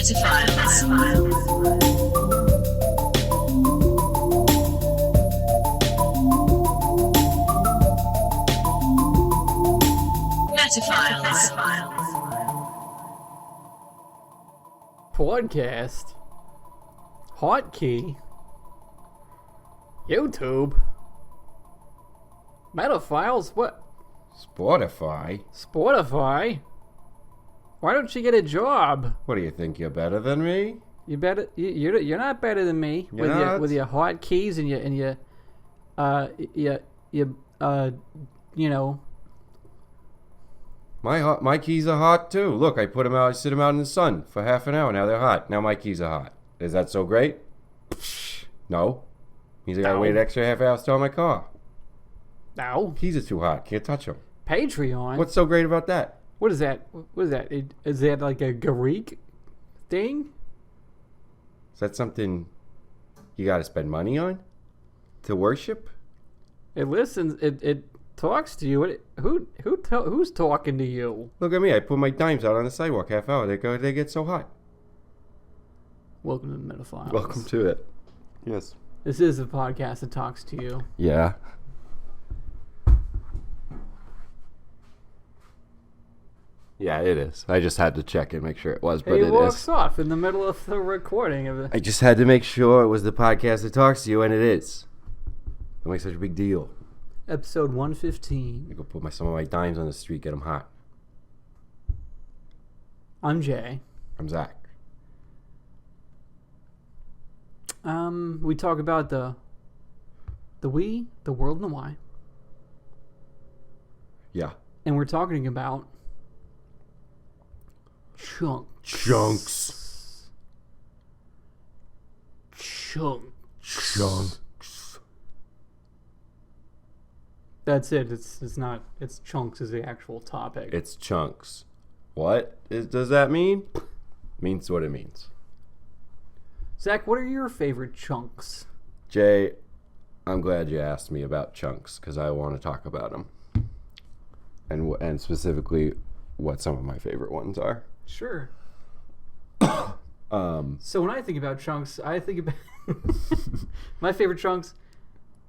Podcast, hotkey, YouTube, Metaphiles, what? Spotify? Why don't you get a job? What do you think? You're better than me? You're not better than me with your hotkeys and your you know. My keys are hot too. Look, I put them out. I sit them out in the sun for half an hour. Now they're hot. Now my keys are hot. Is that so great? No. Means I gotta wait an extra half hour to start my car. No. Keys are too hot. Can't touch them. Patreon. What's so great about that? What is that? What is that? Is that like a Greek thing? Is that something you gotta spend money on to worship? It listens. It talks to you. Who's talking to you? Look at me. I put my dimes out on the sidewalk half hour. They get so hot. Welcome to the Metaphiles. Welcome to it. Yes. This is a podcast that talks to you. Yeah. Yeah, it is. I just had to check and make sure it was, but it is. He walks off in the middle of the recording of it. I just had to make sure it was the podcast that talks to you, and it is. Don't make such a big deal. Episode 115. I go put some of my dimes on the street, get them hot. I'm Jay. I'm Zach. We talk about the we, the world, and the why. Yeah. And we're talking about chunks. Chunks. That's it. It's not. It's chunks is the actual topic. It's chunks. What does that mean? Means what it means. Zach, what are your favorite chunks? Jay, I'm glad you asked me about chunks because I want to talk about them, and specifically what some of my favorite ones are. Sure. So when I think about chunks, I think about my favorite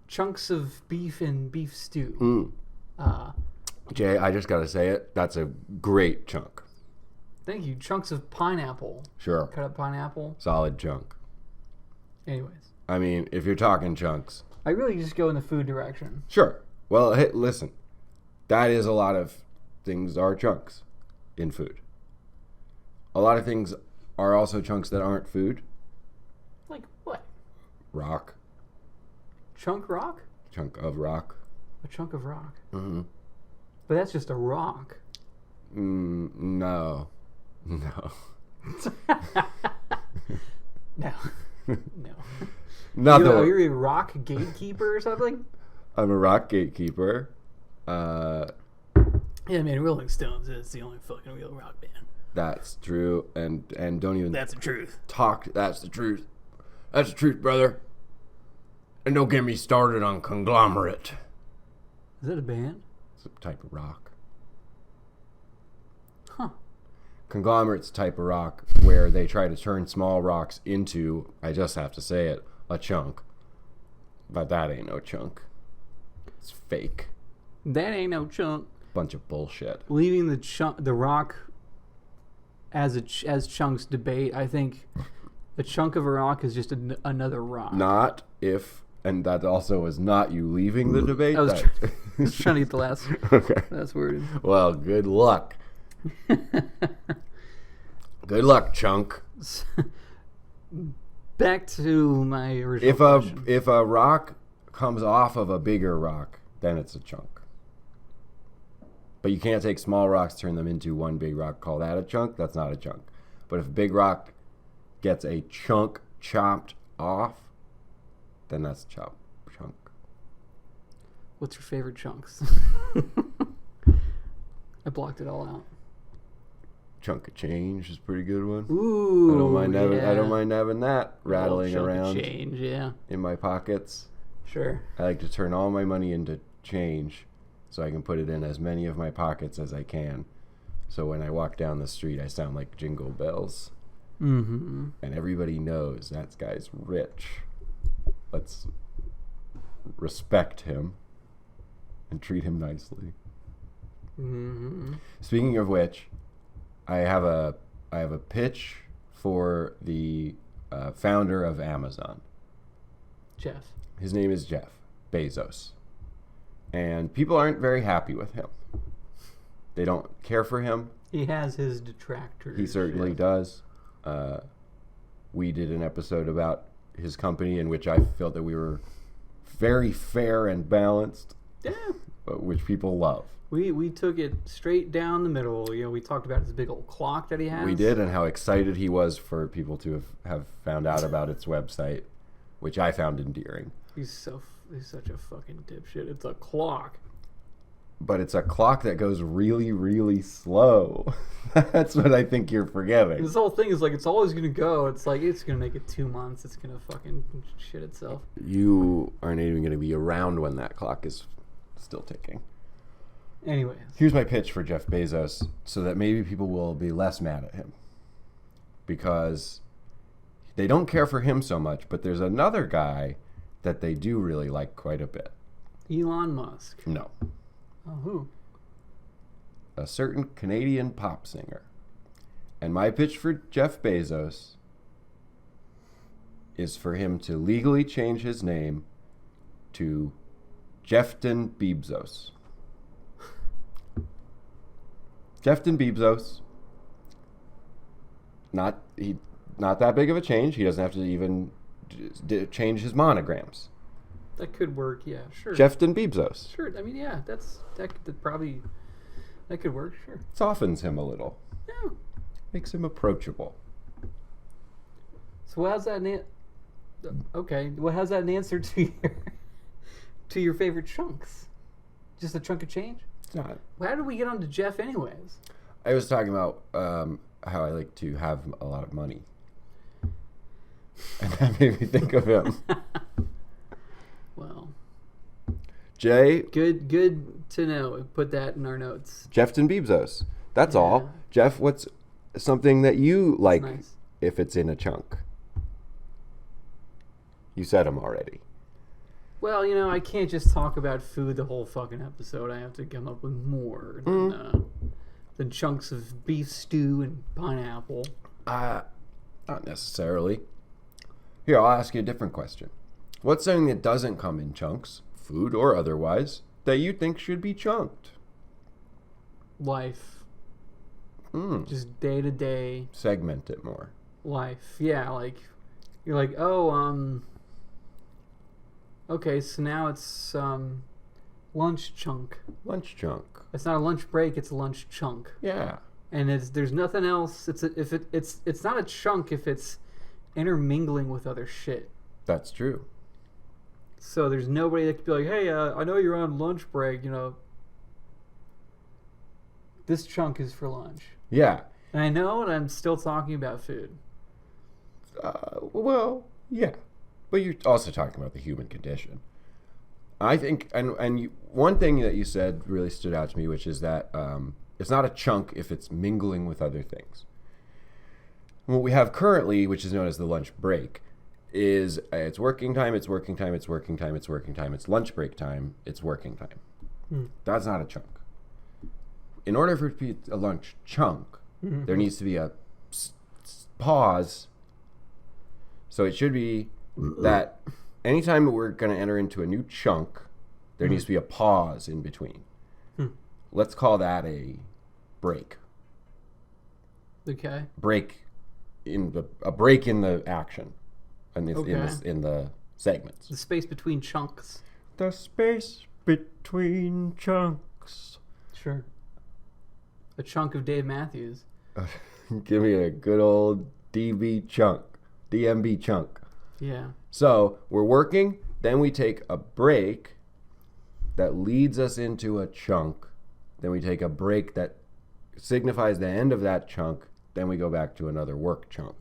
chunks of beef and beef stew. Jay, I just gotta say it. That's a great chunk. Thank you. Chunks of pineapple. Sure. Cut up pineapple. Solid chunk. Anyways. I mean, if you're talking chunks. I really just go in the food direction. Sure. Well, hey, listen. That is a lot of things are chunks in food. A lot of things are also chunks that aren't food. Like what? Rock. Chunk rock? Chunk of rock. A chunk of rock. Mm-hmm. But that's just a rock. No. No. No. You're a rock gatekeeper or something? I'm a rock gatekeeper. Yeah, man, Rolling Stones is the only fucking real rock band. That's true, and don't even... That's the truth. That's the truth. That's the truth, brother. And don't get me started on Conglomerate. Is that a band? It's a type of rock. Huh. Conglomerate's a type of rock where they try to turn small rocks into, I just have to say it, a chunk. But that ain't no chunk. It's fake. That ain't no chunk. Bunch of bullshit. Leaving the rock as chunks debate, I think a chunk of a rock is just another rock. Not if, and that also is not you leaving the debate. I was trying to get the last word in. Well, good luck. Good luck, chunk. Back to my original question. If a rock comes off of a bigger rock, then it's a chunk. But you can't take small rocks, turn them into one big rock, call that a chunk. That's not a chunk. But if a big rock gets a chunk chopped off, then that's a chunk. What's your favorite chunks? I blocked it all out. Chunk of change is a pretty good one. Ooh, I don't mind having that rattling around. Change, yeah. In my pockets. Sure. I like to turn all my money into change, so I can put it in as many of my pockets as I can. So when I walk down the street, I sound like jingle bells. Mm-hmm. And everybody knows that guy's rich. Let's respect him and treat him nicely. Mm-hmm. Speaking of which, I have a pitch for the founder of Amazon. Jeff. His name is Jeff Bezos. And people aren't very happy with him. They don't care for him. He has his detractors. He certainly does. We did an episode about his company in which I felt that we were very fair and balanced. Yeah. Which people love. We took it straight down the middle. You know, we talked about his big old clock that he has. We did, and how excited he was for people to have found out about its website, which I found endearing. He's such a fucking dipshit. It's a clock. But it's a clock that goes really, really slow. That's what I think you're forgetting. This whole thing is like, it's always going to go. It's like, it's going to make it 2 months. It's going to fucking shit itself. You aren't even going to be around when that clock is still ticking. Anyways. Here's my pitch for Jeff Bezos so that maybe people will be less mad at him. Because they don't care for him so much, but there's another guy that they do really like quite a bit. Elon Musk. No. Oh, who? A certain Canadian pop singer. And my pitch for Jeff Bezos is for him to legally change his name to Jefton Bezos. Jefton Bezos. Not that big of a change. He doesn't have to even change his monograms. That could work, yeah, sure. Jefton Bezos. Sure, I mean, yeah, that could work, sure. Softens him a little. Yeah. Makes him approachable. So how's that okay, well, how's that an answer to your favorite chunks? Just a chunk of change? It's not. Well, how did we get on to Jeff anyways? I was talking about how I like to have a lot of money. And that made me think of him. Well, Jay. Good to know. Put that in our notes. Jefton Bezos. That's Yeah. all. Jeff, what's something that you like Nice. if it's in a chunk? You said them already. Well, you know, I can't just talk about food the whole fucking episode. I have to come up with more than chunks of beef stew and pineapple. Not necessarily. Here, I'll ask you a different question. What's something that doesn't come in chunks, food or otherwise, that you think should be chunked? Life. Just day to day Segment it more. life. Yeah, like you're like, oh, okay, so now it's lunch chunk. Lunch chunk. It's not a lunch break, it's a lunch chunk. Yeah. And there's nothing else. It's not a chunk if it's intermingling with other shit. That's true. So there's nobody that could be like, hey, I know you're on lunch break, you know. This chunk is for lunch. Yeah. And I know, and I'm still talking about food. Well, yeah. But you're also talking about the human condition. I think, one thing that you said really stood out to me, which is that it's not a chunk if it's mingling with other things. What we have currently, which is known as the lunch break, is it's working time, it's working time, it's working time, it's working time, it's lunch break time, it's working time. That's not a chunk. In order for it to be a lunch chunk, there needs to be a pause. So it should be that anytime we're going to enter into a new chunk, there needs to be a pause in between. Let's call that a break. Okay. A break in the action, in the segments. The space between chunks. The space between chunks. Sure. A chunk of Dave Matthews. Give me a good old DB chunk. DMB chunk. Yeah. So we're working, then we take a break that leads us into a chunk. Then we take a break that signifies the end of that chunk. Then we go back to another work chunk.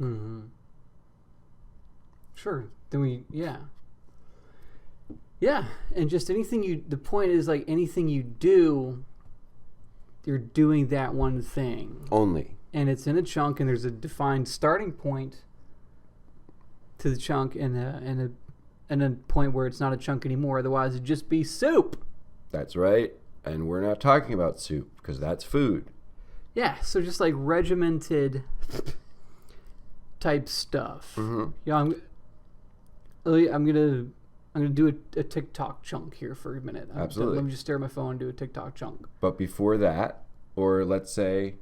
Sure. Then yeah. And just the point is like anything you do, you're doing that one thing. Only. and it's in a chunk, and there's a defined starting point to the chunk, and a point where it's not a chunk anymore. Otherwise, it'd just be soup. That's right. And we're not talking about soup because that's food. Yeah, so just like regimented type stuff. Mm-hmm. Yeah, I'm gonna do a TikTok chunk here for a minute. Absolutely. Let me just stare at my phone and do a TikTok chunk. But before that, or let's say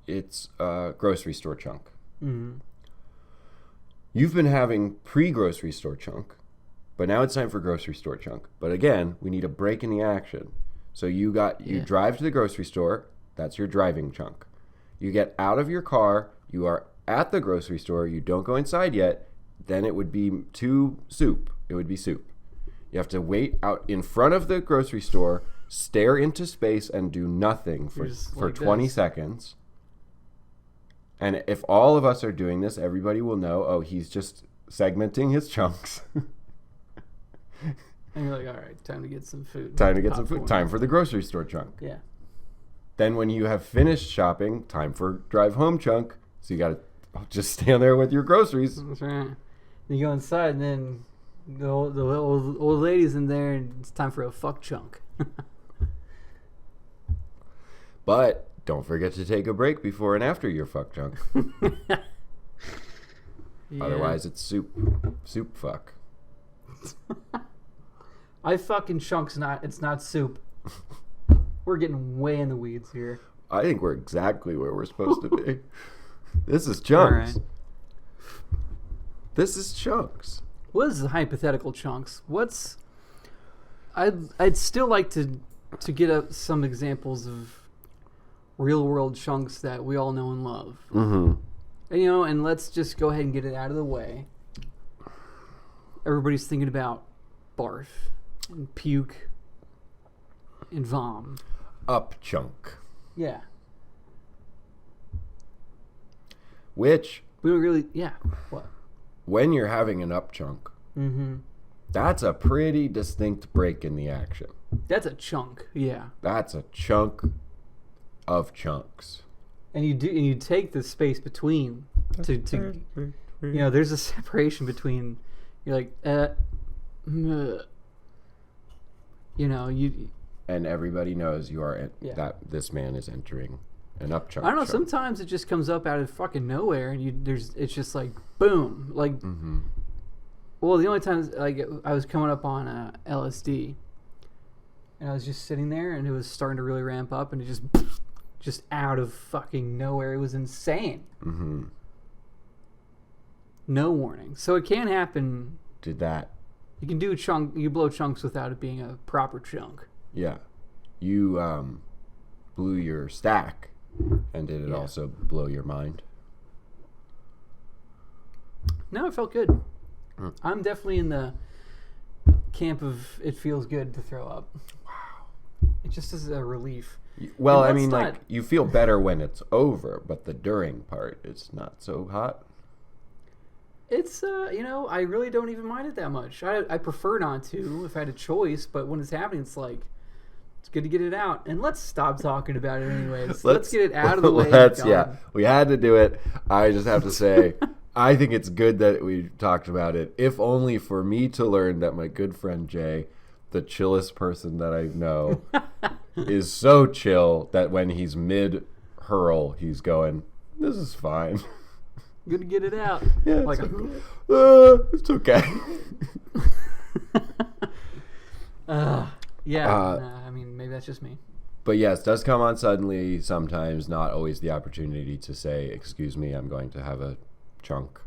it's a grocery store chunk. Mm-hmm. You've been having pre-grocery store chunk, but now it's time for grocery store chunk. But again, we need a break in the action. So you drive to the grocery store. That's your driving chunk. You get out of your car. You are at the grocery store. You don't go inside yet. Then it would be soup. It would be soup. You have to wait out in front of the grocery store, stare into space, and do nothing for like 20 seconds. And if all of us are doing this, everybody will know, oh, he's just segmenting his chunks. And you're like, all right, time to get some food. Time for the grocery store chunk. Yeah. Then when you have finished shopping, time for drive home chunk. So you got to just stand there with your groceries. That's right. Then you go inside, and then the old lady's in there, and it's time for a fuck chunk. But don't forget to take a break before and after your fuck chunk. Yeah. Otherwise, it's soup fuck. I fucking chunks it's not soup. We're getting way in the weeds here. I think we're exactly where we're supposed to be. This is chunks. Right. This is chunks. What is the hypothetical chunks? I'd still like to get some examples of real world chunks that we all know and love. Mm-hmm. And, and let's just go ahead and get it out of the way. Everybody's thinking about barf and puke and vom. Up chunk. Yeah. Which, We don't really, yeah. What? when you're having an up chunk, Mm-hmm. that's a pretty distinct break in the action. That's a chunk, yeah. That's a chunk of chunks. And you take the space between to there's a separation between. You're like, And everybody knows that this man is entering an up chunk. I don't know. chunk. Sometimes it just comes up out of fucking nowhere, and it's just like boom, like. Mm-hmm. Well, the only times like I was coming up on LSD, and I was just sitting there, and it was starting to really ramp up, and it just out of fucking nowhere, it was insane. Mm-hmm. No warning, so it can happen. Did that? You can do you blow chunks without it being a proper chunk. Yeah. You blew your stack, and did it also blow your mind? No, it felt good. I'm definitely in the camp of it feels good to throw up. Wow. It just is a relief. Well, I mean, like, you feel better when it's over, but the during part is not so hot. It's, I really don't even mind it that much. I prefer not to if I had a choice, but when it's happening, it's like, it's good to get it out. And let's stop talking about it anyways. Let's get it out of the way. We had to do it. I just have to say, I think it's good that we talked about it, if only for me to learn that my good friend Jay, the chillest person that I know, is so chill that when he's mid-hurl, he's going, this is fine. Good to get it out. Yeah, like it's okay. I mean, maybe that's just me. But yes, it does come on suddenly sometimes, not always the opportunity to say, excuse me, I'm going to have a chunk.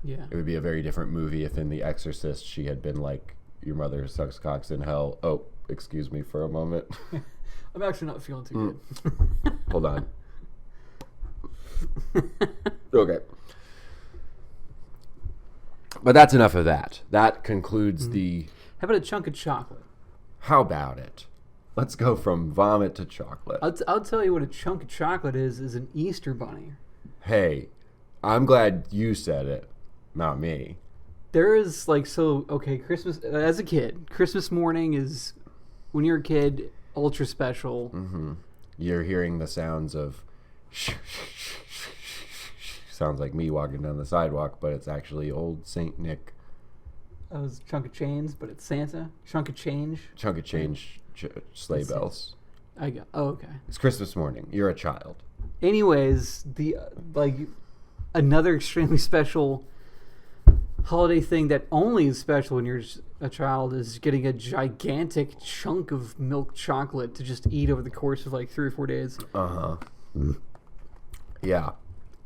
Yeah. It would be a very different movie if in The Exorcist she had been like, your mother sucks cocks in hell. Oh, excuse me for a moment. I'm actually not feeling too good. Hold on. Okay. But that's enough of that. That concludes the... How about a chunk of chocolate? How about it? Let's go from vomit to chocolate. I'll tell you what a chunk of chocolate is an Easter bunny. Hey, I'm glad you said it, not me. There is Christmas, as a kid, Christmas morning is, when you're a kid, ultra special. Mm-hmm. You're hearing the sounds of Sounds like me walking down the sidewalk, but it's actually old Saint Nick. That was Chunk of Chains, but it's Santa. Chunk of Change. Chunk of change, sleigh That's bells. I got. Oh, okay. It's Christmas morning. You're a child. Anyways, the another extremely special holiday thing that only is special when you're a child is getting a gigantic chunk of milk chocolate to just eat over the course of like 3 or 4 days. Yeah.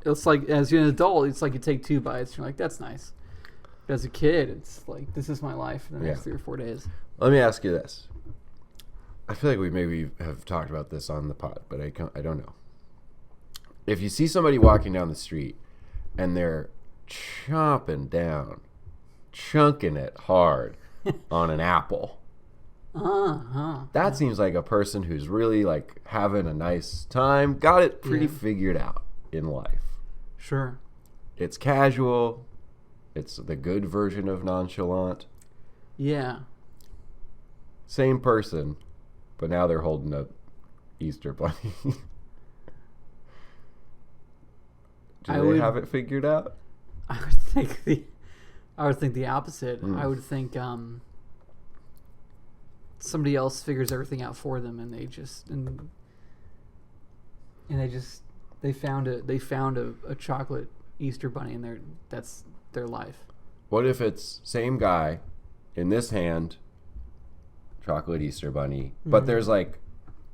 It's like, as you're an adult, it's like you take 2 bites. You're like, that's nice. But as a kid, it's like, this is my life for the next 3 or 4 days. Let me ask you this. I feel like we maybe have talked about this on the pod, but I don't know. If you see somebody walking down the street and they're chomping down, chunking it hard on an apple, that seems like a person who's really like having a nice time, got it pretty figured out in life. Sure. It's casual. It's the good version of nonchalant. Yeah. Same person, but now they're holding a Easter bunny. Do they have it figured out? I would think the opposite. I would think somebody else figures everything out for them, and they found a chocolate Easter bunny, and that's their life. What if it's same guy, in this hand, chocolate Easter bunny, but there's like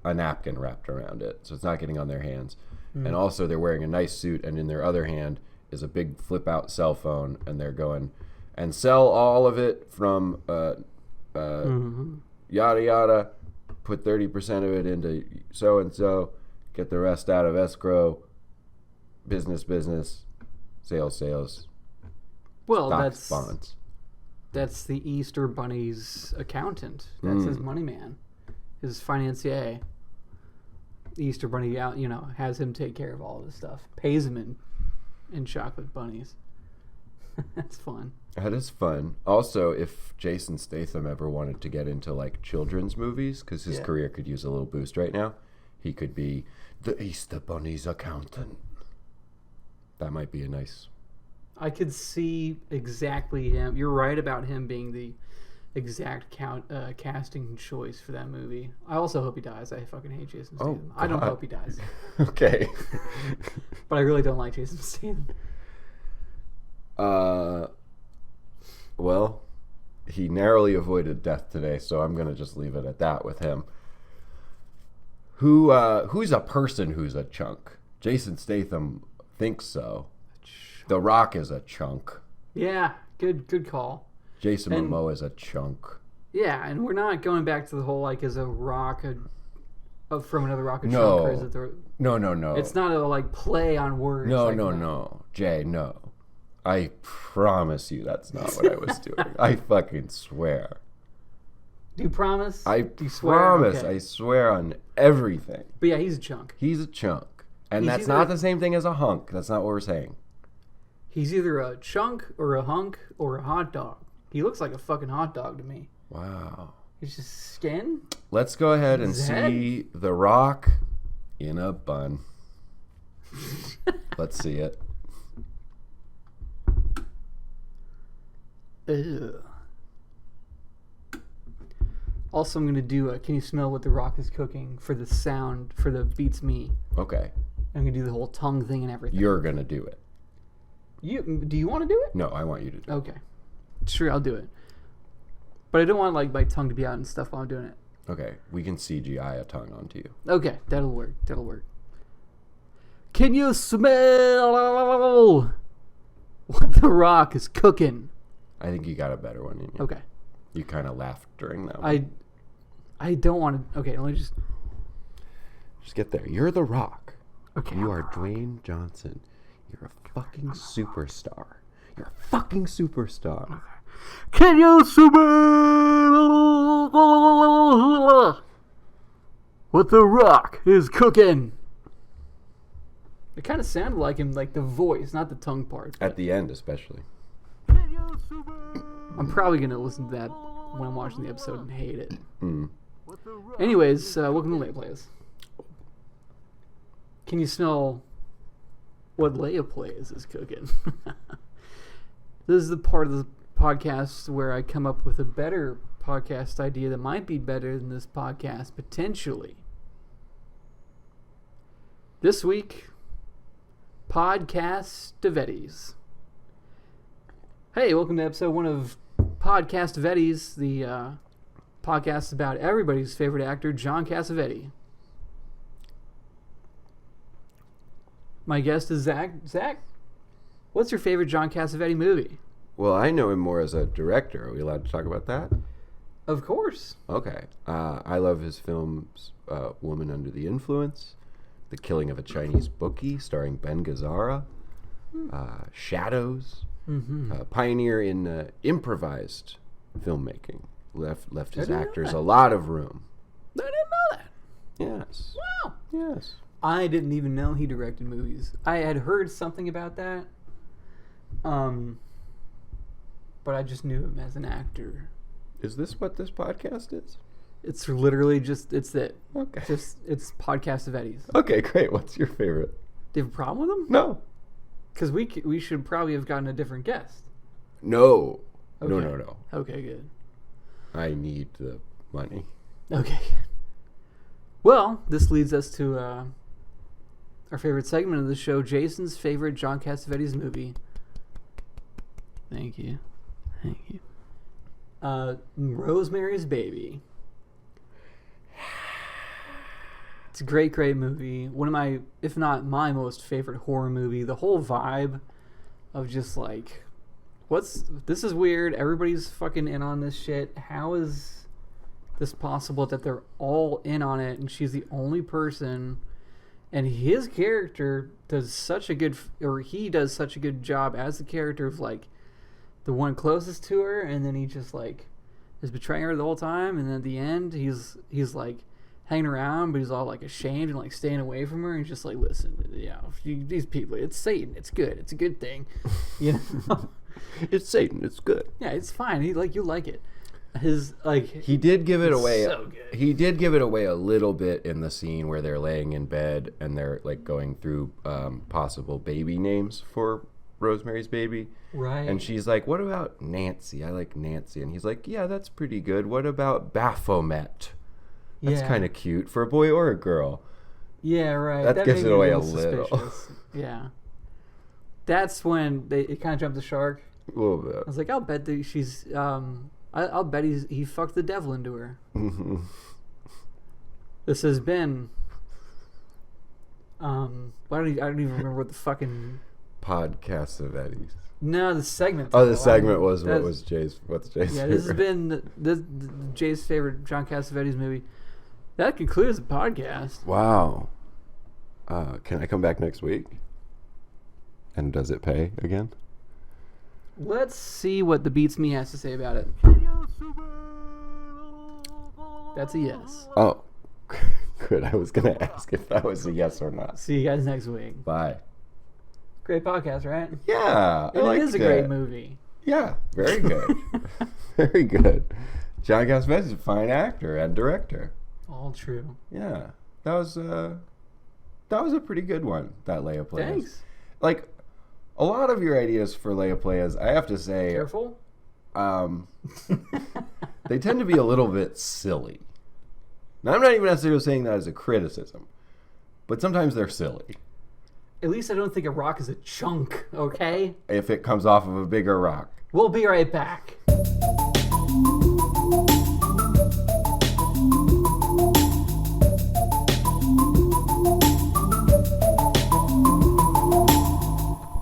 a napkin wrapped around it, so it's not getting on their hands. And also they're wearing a nice suit, and in their other hand is a big flip out cell phone, and they're going and sell all of it from yada yada, put 30% of it into so and so, get the rest out of escrow, business, sales. Well, stocks, bonds. That's the Easter Bunny's accountant. That's his money man, his financier. The Easter Bunny, has him take care of all of this stuff. Pays him in chocolate bunnies. That's fun. That is fun. Also, if Jason Statham ever wanted to get into like children's movies, because his career could use a little boost right now, he could be the Easter Bunny's accountant. That might be a nice. I could see exactly him. You're right about him being the exact casting choice for that movie. I also hope he dies. I fucking hate Jason Statham. I don't hope he dies. Okay. But I really don't like Jason Statham. Well, he narrowly avoided death today, so I'm gonna just leave it at that with him. Who's a person who's a chunk? Jason Statham thinks so. The Rock is a chunk. Yeah, good call. Jason Momoa is a chunk. Yeah, and we're not going back to the whole like is a rock from another rock a no. chunk, or is it No. It's not a like play on words. No. Jay, no. I promise you that's not what I was doing. I fucking swear. Do you promise? Do you promise. Okay. I swear on everything. But yeah, he's a chunk. He's a chunk. And that's not the same thing as a hunk. That's not what we're saying. He's either a chunk or a hunk or a hot dog. He looks like a fucking hot dog to me. Wow. He's just skin? Let's go ahead and see The Rock in a bun. Let's see it. Ew. Also, I'm going to do can you smell what The Rock is cooking for the sound, for the beats me. Okay. I'm going to do the whole tongue thing and everything. You're going to do it. Do you want to do it? No, I want you to do it. Okay. Sure, I'll do it. But I don't want like my tongue to be out and stuff while I'm doing it. Okay, we can CGI a tongue onto you. Okay, that'll work. Can you smell what The Rock is cooking? I think you got a better one in you. Okay. You kind of laughed during that one. I don't want to. Okay, let me just get there. You're The Rock. Okay. You are Dwayne Johnson. You're a fucking superstar. You're a fucking superstar. Okay. Can you smell what The Rock is cooking? It kind of sounded like him, like the voice, not the tongue part. At the end, especially. I'm probably going to listen to that when I'm watching the episode and hate it. Anyways, welcome to Late Plays. Can you smell what Leia Plays is cooking? This is the part of the podcast where I come up with a better podcast idea that might be better than this podcast, potentially. This week, Podcast Eddie's. Hey, welcome to episode 1 of Podcast Eddie's, the podcast about everybody's favorite actor, John Cassavetes. My guest is Zach. Zach, what's your favorite John Cassavetes movie? Well, I know him more as a director. Are we allowed to talk about that? Of course. Okay. I love his films, Woman Under the Influence, The Killing of a Chinese Bookie, starring Ben Gazzara, Shadows, pioneer in improvised filmmaking. Left his actors a lot of room. I didn't know that. Yes. Wow. Yes. I didn't even know he directed movies. I had heard something about that, but I just knew him as an actor. Is this what this podcast is? It's literally just, it's it. Okay. It's Podcast Eddie's. Okay, great. What's your favorite? Do you have a problem with him? No. Because we should probably have gotten a different guest. No. Okay. No. Okay, good. I need the money. Okay. Well, this leads us to our favorite segment of the show, Jason's favorite John Cassavetes movie. Thank you. Rosemary's Baby. It's a great movie. One of my, if not my most favorite horror movie. The whole vibe of just like, this is weird. Everybody's fucking in on this shit. How is this possible that they're all in on it and she's the only person? And his character does such a good job as the character of like the one closest to her, and then he just like is betraying her the whole time, and then at the end he's like hanging around, but he's all like ashamed and like staying away from her, and just like, listen, these people, it's Satan, it's good, it's a good thing, you know. It's Satan, it's good. Yeah, it's fine. You like it. He did give it away. So good. He did give it away a little bit in the scene where they're laying in bed and they're like going through possible baby names for Rosemary's Baby. Right. And she's like, "What about Nancy? I like Nancy." And he's like, "Yeah, that's pretty good. What about Baphomet? That's kind of cute for a boy or a girl." Yeah, right. That gives it away a little. Yeah. That's when it kind of jumped the shark. A little bit. I was like, I'll bet that she's I'll bet he fucked the devil into her. Mm-hmm. This has been I don't even remember what the fucking Podcast of Eddie's. No, the segment. Oh, the segment was what's Jay's Yeah, favorite? this has been Jay's favorite John Cassavetes movie. That concludes the podcast. Wow. Can I come back next week? And does it pay again? Let's see what the Beats Me has to say about it. That's a yes. Oh, good. I was going to ask if that was a yes or not. See you guys next week. Bye. Great podcast, right? Yeah. It is a great movie. Yeah, very good. Very good. John Cassavetes is a fine actor and director. All true. Yeah. That was a pretty good one, that Leia Playas. Thanks. Like, a lot of your ideas for Leia Playas, I have to say... Careful. They tend to be a little bit silly. Now, I'm not even necessarily saying that as a criticism, but sometimes they're silly. At least I don't think a rock is a chunk, okay? If it comes off of a bigger rock. We'll be right back.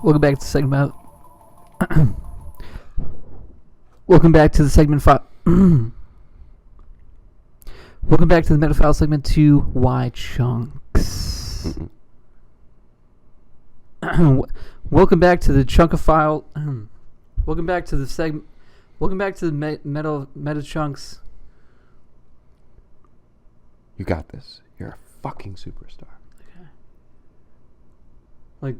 Welcome back to the segment. Welcome back to the segment 5. Welcome back to the Metaphile segment 2. Why chunks? Welcome back to the chunkophile. Welcome back to the segment. Welcome back to the meta chunks. You got this. You're a fucking superstar. Okay. Like.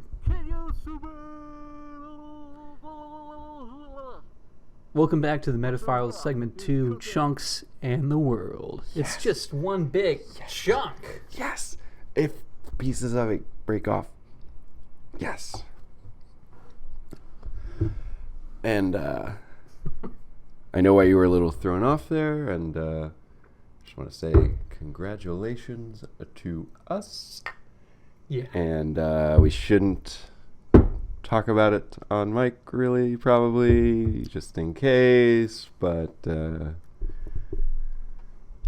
Welcome back to the Metaphile segment 2, Chunks and the World. Yes. It's just one big chunk. Yes. If pieces of it break off. Yes. And I know why you were a little thrown off there, and just want to say congratulations to us. Yeah. And we shouldn't talk about it on mic, really, probably, just in case, but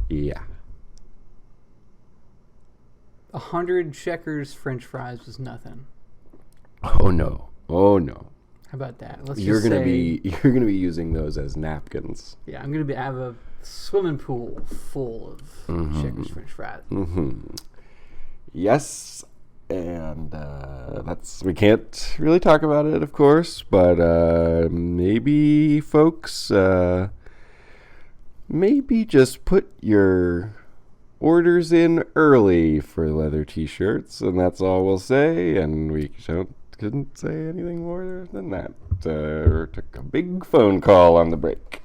yeah. 100 Checkers French fries was nothing. Oh no. How about that? You're gonna be using those as napkins. Yeah, I'm gonna have a swimming pool full of Checkers French fries. Mm-hmm. Yes, and we can't really talk about it, of course, but maybe folks, maybe just put your orders in early for leather t-shirts, and that's all we'll say, and we couldn't say anything more than that. Took a big phone call on the break.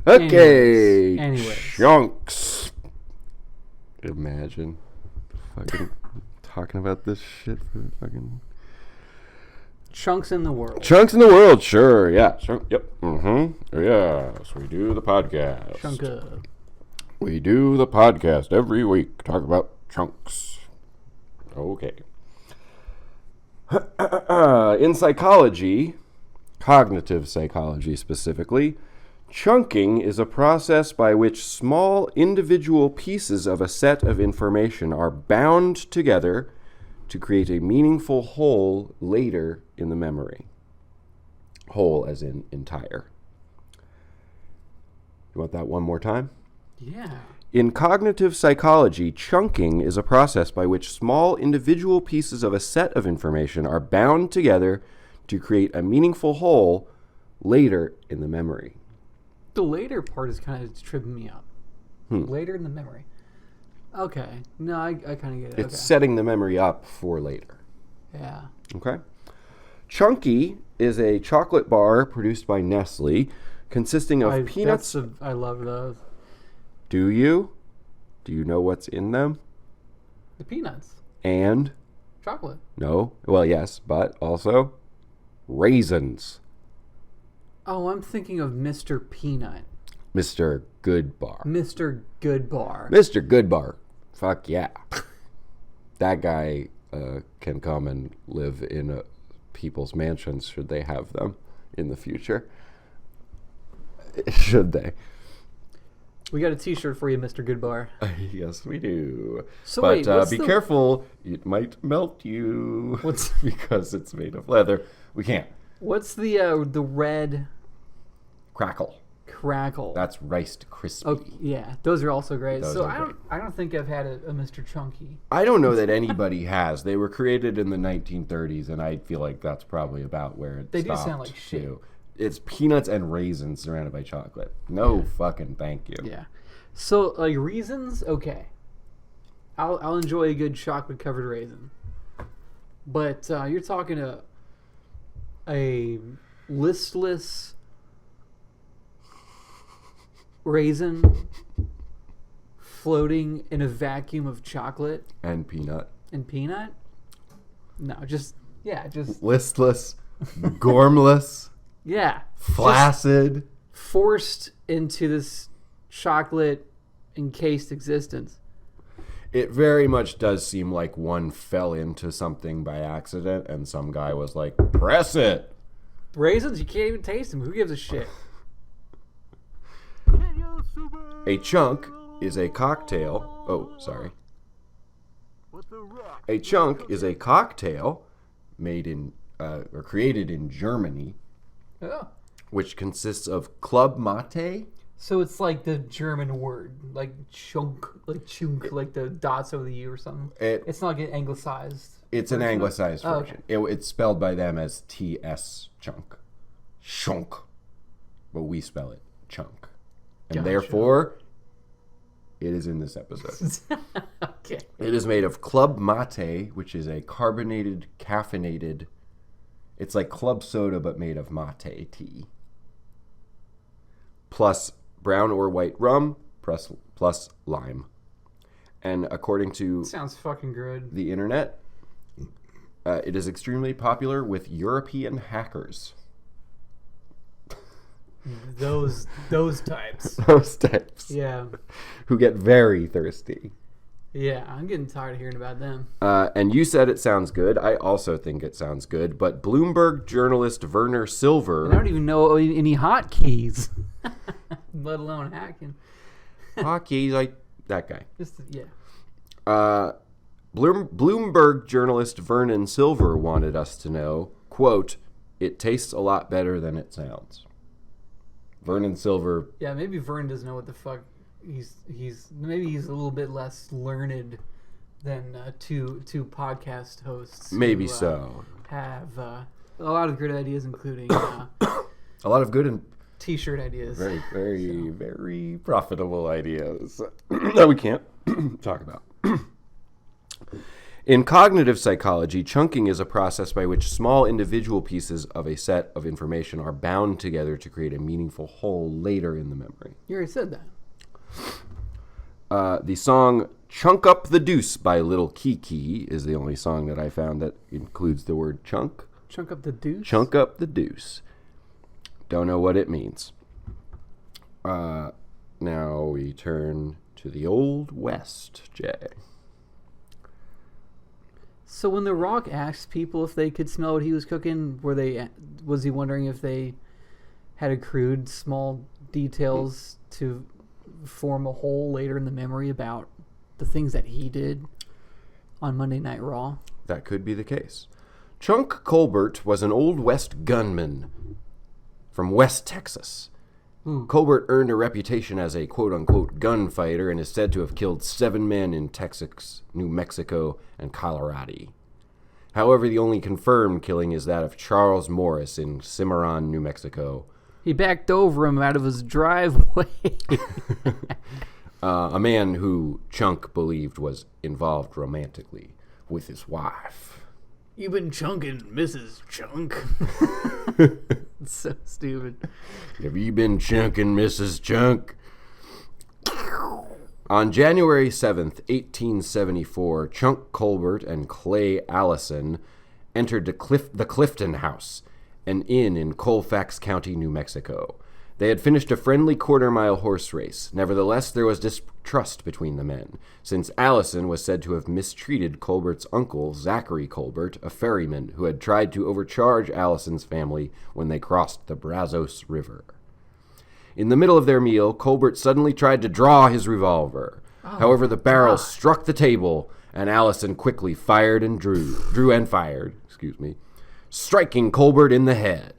Okay. Anyways. Chunks. Imagine fucking talking about this shit for fucking Chunks in the world. Chunks in the world, sure, yeah. Yep. Mm-hmm. Yes, we do the podcast. Chunka. We do the podcast every week. Talk about chunks. Okay. In psychology, cognitive psychology specifically, chunking is a process by which small individual pieces of a set of information are bound together to create a meaningful whole later in the memory. Whole as in entire. You want that one more time? Yeah. In cognitive psychology, chunking is a process by which small individual pieces of a set of information are bound together to create a meaningful whole later in the memory. The later part is kind of tripping me up. Later in the memory. Okay. No, I kind of get it. It's setting the memory up for later. Yeah. Okay. Chunky is a chocolate bar produced by Nestle consisting of peanuts. I love those. Do you? Do you know what's in them? The peanuts. And? Chocolate. No. Well, yes, but also raisins. Oh, I'm thinking of Mr. Peanut. Mr. Good Bar. Mr. Good Bar. Mr. Good Bar. Fuck yeah. That guy can come and live in people's mansions should they have them in the future. Should they? We got a t-shirt for you, Mr. Good Bar. Yes, we do. So but wait, be careful. It might melt you. Because it's made of leather. We can't. What's the red... Crackle. That's Rice Krispie. Oh, yeah. Those are also great. Those so are great. I don't think I've had a Mr. Chunky. I don't know that anybody has. They were created in the 1930s, and I feel like that's probably about where it They stopped. do sound like shit. Too. It's peanuts and raisins surrounded by chocolate. No fucking thank you. Yeah. So, like, raisins, okay. I'll enjoy a good chocolate-covered raisin. But you're talking a listless raisin floating in a vacuum of chocolate And peanut. No, just Listless, gormless, yeah, flaccid. just forced into this chocolate encased existence. It very much does seem like one fell into something by accident and some guy was like, press it. Raisins, you can't even taste them. Who gives a shit? A chunk is a cocktail. Oh, sorry. A chunk is a cocktail made in or created in Germany, Oh. which consists of club mate. So it's like the German word, like chunk, like the dots over the U or something. It's not like an anglicized. It's an anglicized version. Okay. It's spelled by them as TS chunk. Shunk. But we spell it chunk. And Gotcha. therefore, it is in this episode. Okay. It is made of club mate, which is a carbonated, caffeinated... It's like club soda, but made of mate tea. Plus brown or white rum plus lime. And according to Sounds fucking good. the internet, it is extremely popular with European hackers. Those types. Those types. Yeah. Who get very thirsty. Yeah, I'm getting tired of hearing about them. And you said it sounds good. I also think it sounds good. But Bloomberg journalist Werner Silver... I don't even know any hotkeys, let alone hacking. Hotkeys, like that guy. Yeah. Bloomberg journalist Vernon Silver wanted us to know, quote, "It tastes a lot better than it sounds." Vernon Silver... Yeah, maybe Vern doesn't know what the fuck maybe he's a little bit less learned than two podcast hosts. Maybe who, so. Have a lot of good ideas, including a lot of good and t-shirt ideas. very profitable ideas that we can't talk about. In cognitive psychology, chunking is a process by which small individual pieces of a set of information are bound together to create a meaningful whole later in the memory. You already said that. The song Chunk Up the Deuce by Little Kiki is the only song that I found that includes the word chunk. Chunk up the deuce? Chunk Up the Deuce. Don't know what it means. Now we turn to the Old West, Jay. So when The Rock asked people if they could smell what he was cooking, was he wondering if they had accrued small details to form a whole later in the memory about the things that he did on Monday Night Raw? That could be the case. Chunk Colbert was an Old West gunman from West Texas. Colbert earned a reputation as a quote-unquote gunfighter and is said to have killed 7 men in Texas, New Mexico, and Colorado. However, the only confirmed killing is that of Charles Morris in Cimarron, New Mexico. He backed over him out of his driveway. A man who Chunk believed was involved romantically with his wife. You've been chunking, Mrs. Chunk. It's so stupid. Have you been chunking, Mrs. Chunk? On January 7th, 1874, Chunk Colbert and Clay Allison entered the Clifton House, an inn in Colfax County, New Mexico. They had finished a friendly quarter-mile horse race. Nevertheless, there was distrust between the men, since Allison was said to have mistreated Colbert's uncle, Zachary Colbert, a ferryman who had tried to overcharge Allison's family when they crossed the Brazos River. In the middle of their meal, Colbert suddenly tried to draw his revolver. However, the barrel struck the table, and Allison quickly fired and drew and fired, striking Colbert in the head.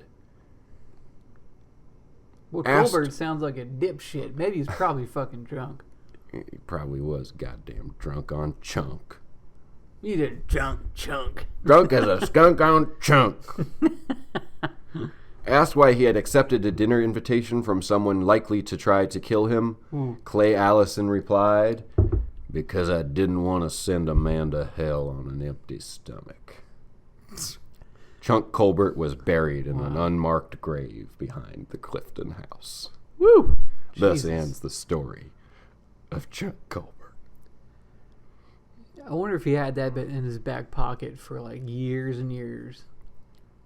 Well, Colbert sounds like a dipshit. Maybe he's probably fucking drunk. He probably was goddamn drunk on chunk. You did chunk. Drunk as a skunk on chunk. Asked why he had accepted a dinner invitation from someone likely to try to kill him, Clay Allison replied, "Because I didn't want to send a man to hell on an empty stomach." Chunk Colbert was buried in an unmarked grave behind the Clifton House. Woo! Thus ends the story of Chunk Colbert. I wonder if he had that bit in his back pocket for like years and years.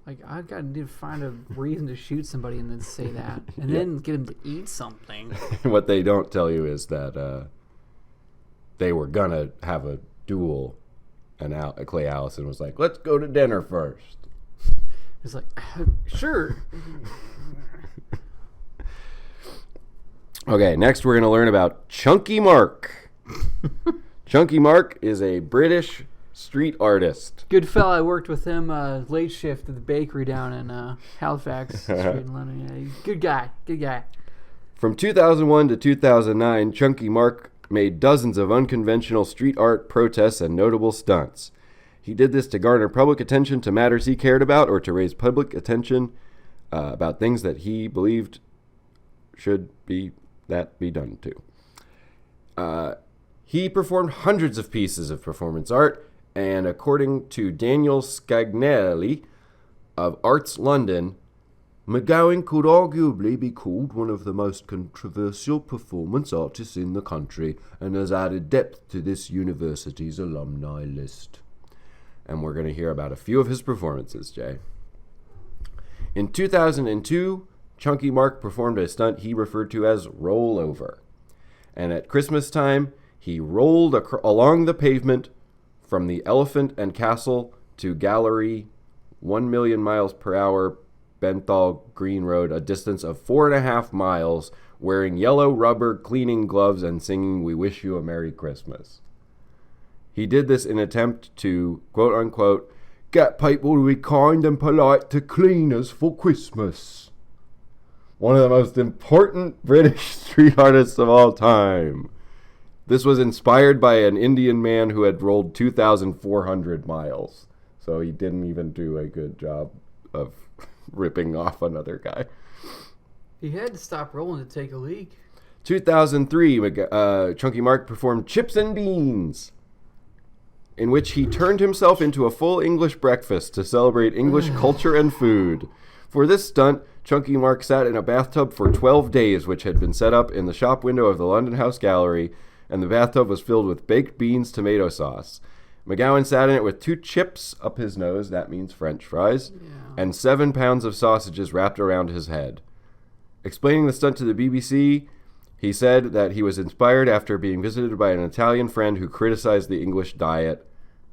Like, I got to find a reason to shoot somebody and then say that. And then get him to eat something. What they don't tell you is that they were going to have a duel, and Clay Allison was like, "Let's go to dinner first." It's like, sure. Okay, next we're going to learn about Chunky Mark. Chunky Mark is a British street artist. Good fella. I worked with him late shift at the bakery down in Halifax Street in London. Yeah, good guy. From 2001 to 2009, Chunky Mark made dozens of unconventional street art protests and notable stunts. He did this to garner public attention to matters he cared about or to raise public attention about things that he believed should be done to. He performed hundreds of pieces of performance art, and according to Daniel Scagnelli of Arts London, McGowan could arguably be called one of the most controversial performance artists in the country and has added depth to this university's alumni list. And we're going to hear about a few of his performances, Jay. In 2002, Chunky Mark performed a stunt he referred to as rollover. And at Christmas time, he rolled along the pavement from the Elephant and Castle to Gallery 1 million miles per hour Benthal Green Road, a distance of 4.5 miles, wearing yellow rubber cleaning gloves and singing "We Wish You a Merry Christmas." He did this in an attempt to, quote unquote, get people to be kind and polite to cleaners for Christmas. One of the most important British street artists of all time. This was inspired by an Indian man who had rolled 2,400 miles. So he didn't even do a good job of ripping off another guy. He had to stop rolling to take a leak. 2003, Chunky Mark performed Chips and Beans, in which he turned himself into a full English breakfast to celebrate English culture and food. For this stunt, Chunky Mark sat in a bathtub for 12 days, which had been set up in the shop window of the London House Gallery, and the bathtub was filled with baked beans tomato sauce. McGowan sat in it with 2 chips up his nose, that means French fries, and 7 pounds of sausages wrapped around his head. Explaining the stunt to the BBC, he said that he was inspired after being visited by an Italian friend who criticized the English diet,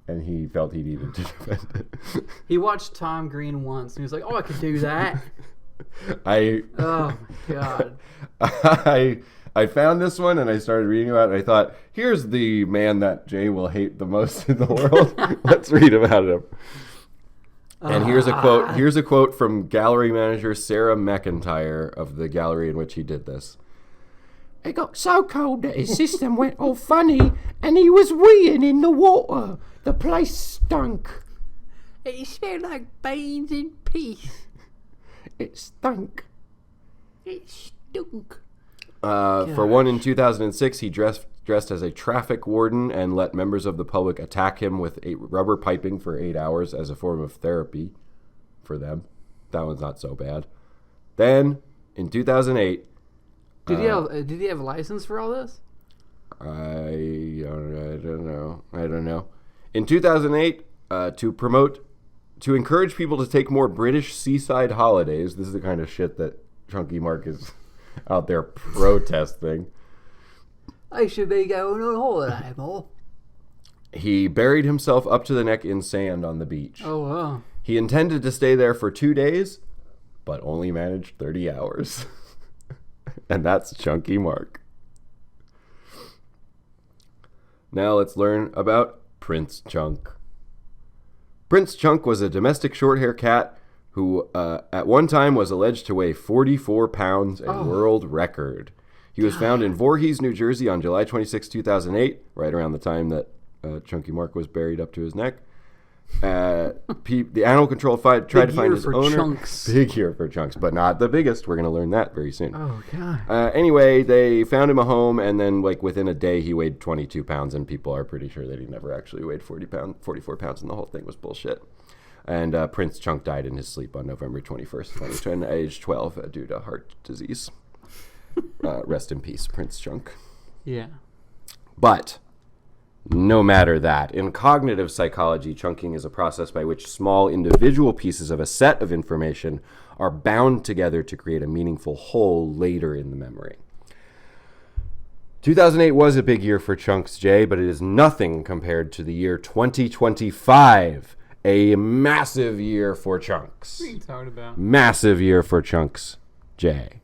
and he felt he needed to defend it. He watched Tom Green once, and he was like, oh, I could do that. Oh, my God. I found this one, and I started reading about it, and I thought, here's the man that Jay will hate the most in the world. Let's read about him. And here's a quote from gallery manager Sarah McIntyre of the gallery in which he did this. It got so cold that his system went all funny, and he was weeing in the water. The place stunk. It smelled like beans and peas. It stunk. It stunk. For one, in 2006, he dressed as a traffic warden and let members of the public attack him with rubber piping for 8 hours as a form of therapy for them. That one's not so bad. Then, in 2008... Did he have a license for all this? I don't know. In 2008, to encourage people to take more British seaside holidays, this is the kind of shit that Chunky Mark is out there protesting. I should be going on holiday more. He buried himself up to the neck in sand on the beach. Oh, wow. He intended to stay there for 2 days, but only managed 30 hours. And that's Chunky Mark. Now let's learn about Prince Chunk. Prince Chunk was a domestic short-hair cat who at one time was alleged to weigh 44 pounds, a world record. He was found in Voorhees, New Jersey on July 26, 2008, right around the time that Chunky Mark was buried up to his neck. The animal control tried to find his owner. Chunks. Big year for Chunks, but not the biggest. We're going to learn that very soon. Oh, God. Anyway, they found him a home, and then within a day, he weighed 22 pounds, and people are pretty sure that he never actually weighed 44 pounds, and the whole thing was bullshit. And Prince Chunk died in his sleep on November 21st, 2010, aged 12, due to heart disease. Rest in peace, Prince Chunk. Yeah. But no matter that, in cognitive psychology, chunking is a process by which small individual pieces of a set of information are bound together to create a meaningful whole later in the memory. 2008 was a big year for Chunks, Jay, but it is nothing compared to the year 2025, a massive year for Chunks. What are you talking about? Massive year for Chunks, Jay.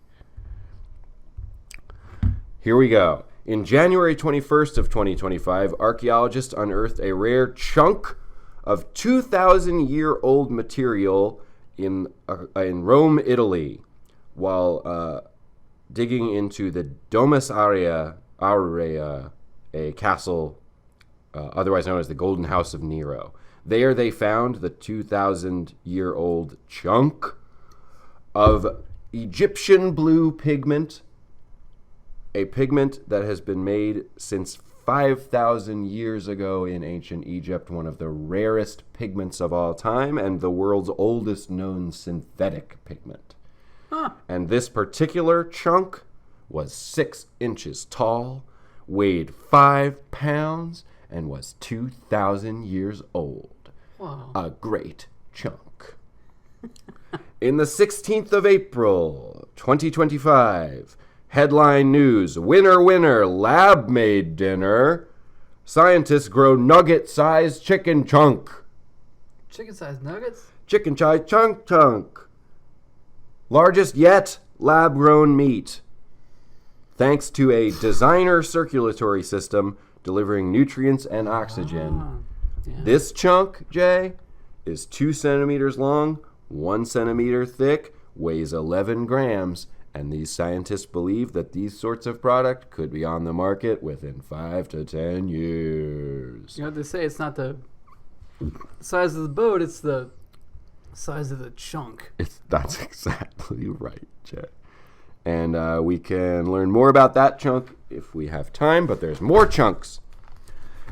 Here we go. In January 21st of 2025, archaeologists unearthed a rare chunk of 2,000-year-old material in Rome, Italy, while digging into the Domus Aurea, a castle otherwise known as the Golden House of Nero. There they found the 2,000-year-old chunk of Egyptian blue pigment, a pigment that has been made since 5,000 years ago in ancient Egypt, one of the rarest pigments of all time and the world's oldest known synthetic pigment. And this particular chunk was 6 inches tall, weighed 5 pounds, and was 2,000 years old. Wow. A great chunk. In the 16th of April, 2025, headline news, winner, winner, lab-made dinner. Scientists grow nugget-sized chicken chunk. Chicken-sized nuggets? Chicken-sized chunk. Largest yet lab-grown meat. Thanks to a designer circulatory system delivering nutrients and oxygen. Yeah. This chunk, Jay, is 2 centimeters long, 1 centimeter thick, weighs 11 grams, and these scientists believe that these sorts of product could be on the market within 5 to 10 years. You know what they say? It's not the size of the boat, it's the size of the chunk. That's exactly right, Jay. And we can learn more about that chunk if we have time, but there's more chunks.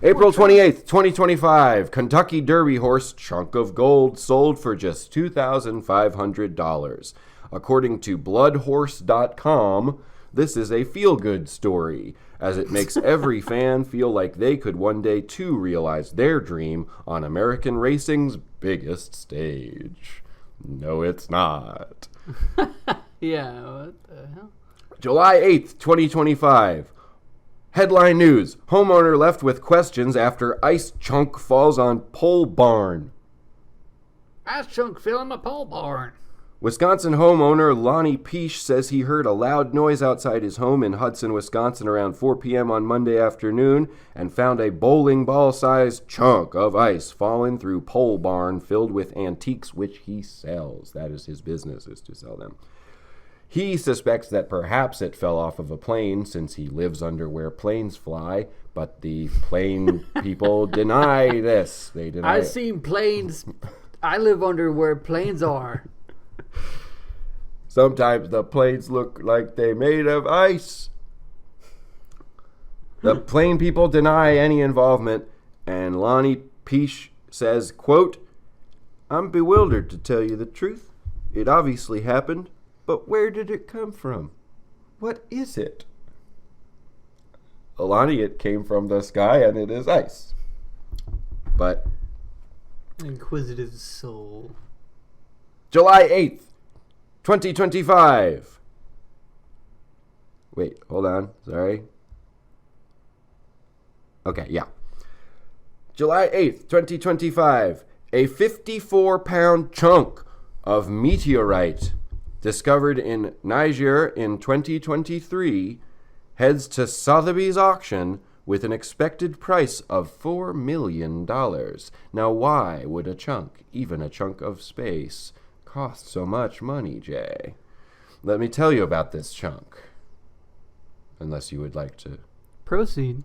April 28th, 2025, Kentucky Derby horse chunk of gold sold for just $2,500. According to bloodhorse.com, this is a feel-good story, as it makes every fan feel like they could one day too realize their dream on American racing's biggest stage. No, it's not. Yeah, what the hell? July 8th, 2025. Headline news. Homeowner left with questions after ice chunk falls on pole barn. Ice chunk filling my pole barn. Wisconsin homeowner Lonnie Peesh says he heard a loud noise outside his home in Hudson, Wisconsin around 4 p.m. on Monday afternoon and found a bowling ball-sized chunk of ice falling through pole barn filled with antiques which he sells. That is his business, is to sell them. He suspects that perhaps it fell off of a plane since he lives under where planes fly, but the plane people deny this. They deny I've seen planes. I live under where planes are. Sometimes the planes look like they made of ice. The plane people deny any involvement, and Lonnie Peesh says, quote, "I'm bewildered to tell you the truth. It obviously happened. But where did it come from? What is it?" Alani, it came from the sky and it is ice. But Inquisitive soul. July 8th, 2025. Wait, hold on. Sorry. Okay, yeah. July 8th, 2025. A 54-pound chunk of meteorite discovered in Niger in 2023, heads to Sotheby's auction with an expected price of $4 million. Now, why would a chunk, even a chunk of space, cost so much money, Jay? Let me tell you about this chunk. Unless you would like to Proceed.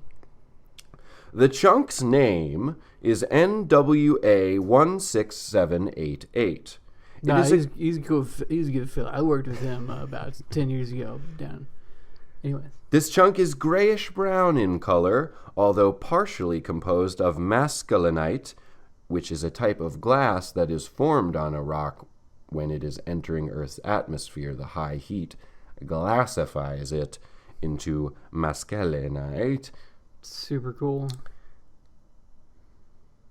The chunk's name is NWA 16788. No, he's cool. He's a good fella. I worked with him about 10 years ago down. Anyways. This chunk is grayish-brown in color, although partially composed of mascalinite, which is a type of glass that is formed on a rock when it is entering Earth's atmosphere. The high heat glassifies it into mascalinite. Super cool.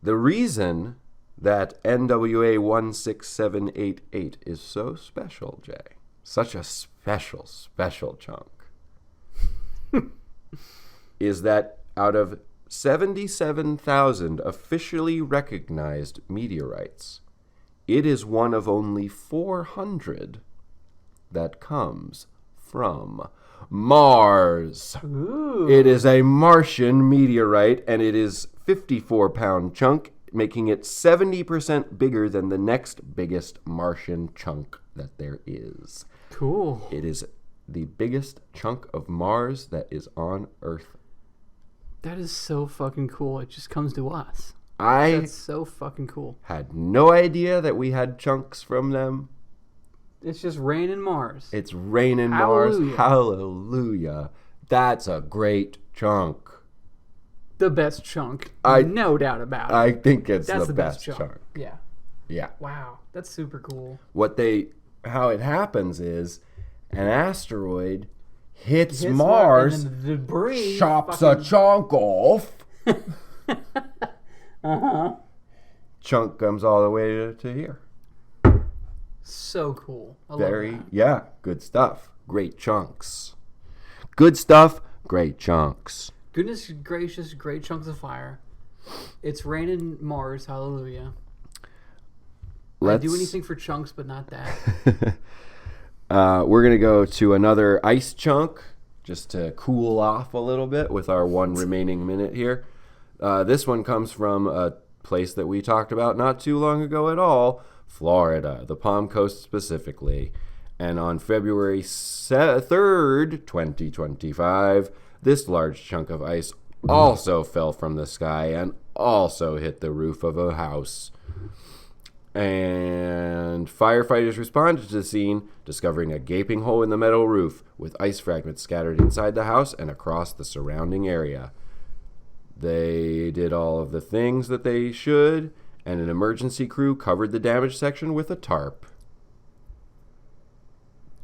The reason that NWA 16788 is so special, Jay, such a special chunk, is that out of 77,000 officially recognized meteorites, it is one of only 400 that comes from Mars. Ooh. It is a Martian meteorite, and it is 54-pound chunk, making it 70% bigger than the next biggest Martian chunk that there is. Cool. It is the biggest chunk of Mars that is on Earth. That is so fucking cool. It just comes to us. I That's so fucking cool. had no idea that we had chunks from them. It's just rain in Mars. It's raining Hallelujah. Mars. Hallelujah. That's a great chunk. The best chunk. I- no doubt about it. I think it's That's the best chunk. Yeah. Yeah. Wow. That's super cool. What they how it happens is an asteroid hits Mars, and then the debris chops a chunk off. Chunk comes all the way to here. So cool. I love that. Yeah, good stuff. Great chunks. Good stuff, great chunks. Goodness gracious, great chunks of fire. It's raining Mars, hallelujah. I'd do anything for chunks, but not that. We're going to go to another ice chunk just to cool off a little bit with our one remaining minute here. This one comes from a place that we talked about not too long ago at all, Florida, the Palm Coast specifically. And on February 3rd, 2025, this large chunk of ice also fell from the sky and also hit the roof of a house. And firefighters responded to the scene, discovering a gaping hole in the metal roof with ice fragments scattered inside the house and across the surrounding area. They did all of the things that they should, and an emergency crew covered the damaged section with a tarp.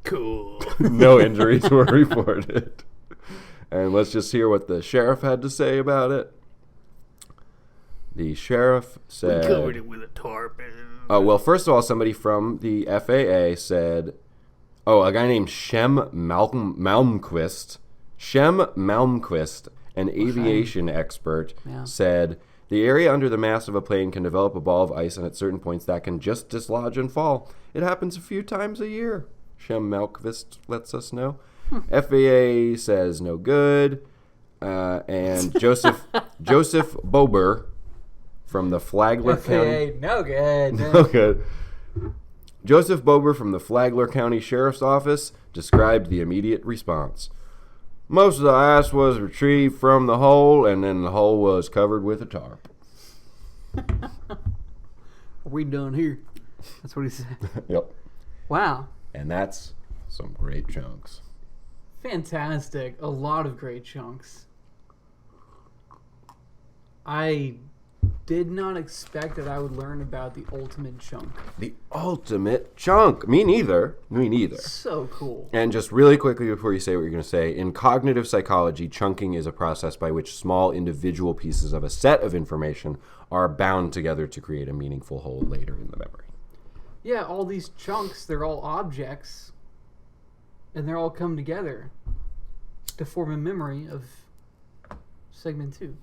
Cool. No injuries were reported. And let's just hear what the sheriff had to say about it. The sheriff said... We covered it with a tarp. Oh, well, first of all, somebody from the FAA said... Oh, a guy named Shem Malmquist. Shem Malmquist, an aviation expert, said... The area under the mast of a plane can develop a ball of ice, and at certain points that can just dislodge and fall. It happens a few times a year, Shem Malmquist lets us know. FAA says no good. And Joseph Bober from the Flagler County... no good. No good. Joseph Bober from the Flagler County Sheriff's Office described the immediate response. Most of the ice was retrieved from the hole, and then the hole was covered with a tarp. Are we done here? That's what he said. Yep. Wow. And that's some great chunks. Fantastic. A lot of great chunks. I did not expect that I would learn about the ultimate chunk. The ultimate chunk. Me neither. So cool. And just really quickly before you say what you're going to say, in cognitive psychology, chunking is a process by which small individual pieces of a set of information are bound together to create a meaningful whole later in the memory. Yeah, all these chunks, they're all objects, and they're all come together to form a memory of segment 2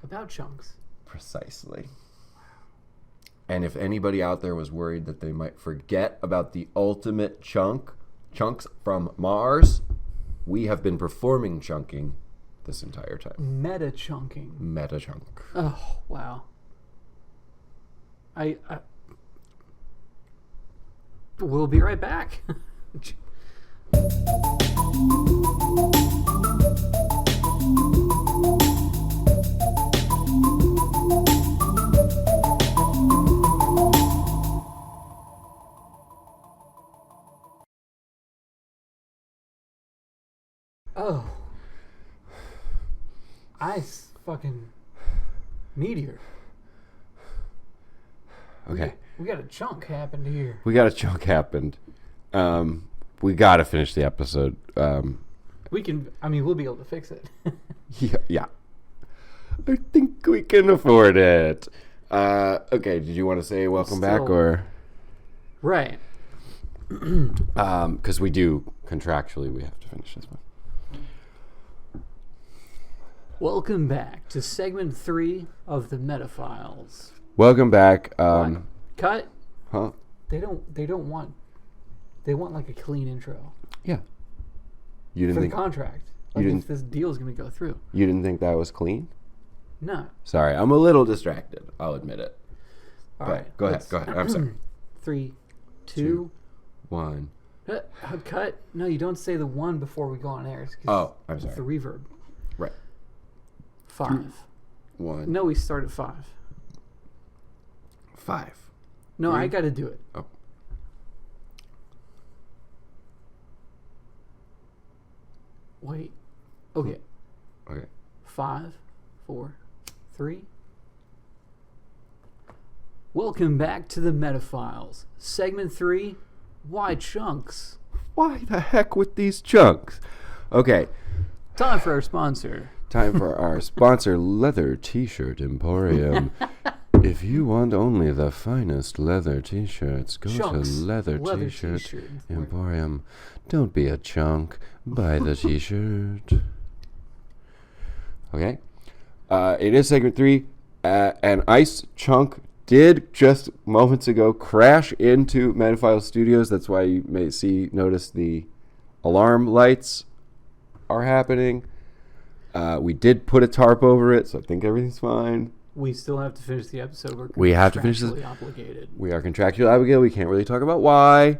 about chunks. Precisely. And if anybody out there was worried that they might forget about the ultimate chunks from Mars, we have been performing chunking this entire time. Meta chunk. Oh, wow. We'll be right back. Oh. Ice fucking meteor. Okay. We got a chunk happened here. We got to finish the episode. We'll be able to fix it. Yeah. I think we can afford it. Okay, did you want to say welcome back or? Right. Because we do, contractually, we have to finish this one. Welcome back to segment 3 of the Metafiles. Welcome back. Cut. Huh? They want like a clean intro. Yeah. You didn't for think the contract. Like if this deal is going to go through. You didn't think that was clean? No. Sorry, I'm a little distracted. I'll admit it. All right. Go ahead. I'm sorry. 3, 2, 1. Cut. No, you don't say the 1 before we go on air. Oh, I'm sorry. The reverb. Right. 5. 1. No, we start at 5. 5. No, 3. I got to do it. Oh. Wait. Okay. Okay. 5, 4, 3. Welcome back to the Metafiles. Segment 3, Why chunks? Why the heck with these chunks? Okay. Time for our sponsor. Time for our sponsor, Leather T-Shirt Emporium. If you want only the finest leather T-shirts, go Chunks. to Leather T-Shirt T-shirt Emporium. Don't be a chunk. Buy the T-shirt. Okay. It is segment 3. An ice chunk did just moments ago crash into Metaphile Studios. That's why you may notice the alarm lights are happening. We did put a tarp over it, so I think everything's fine. We still have to finish the episode. We have to finish this. Obligated. We are contractually obligated. We can't really talk about why.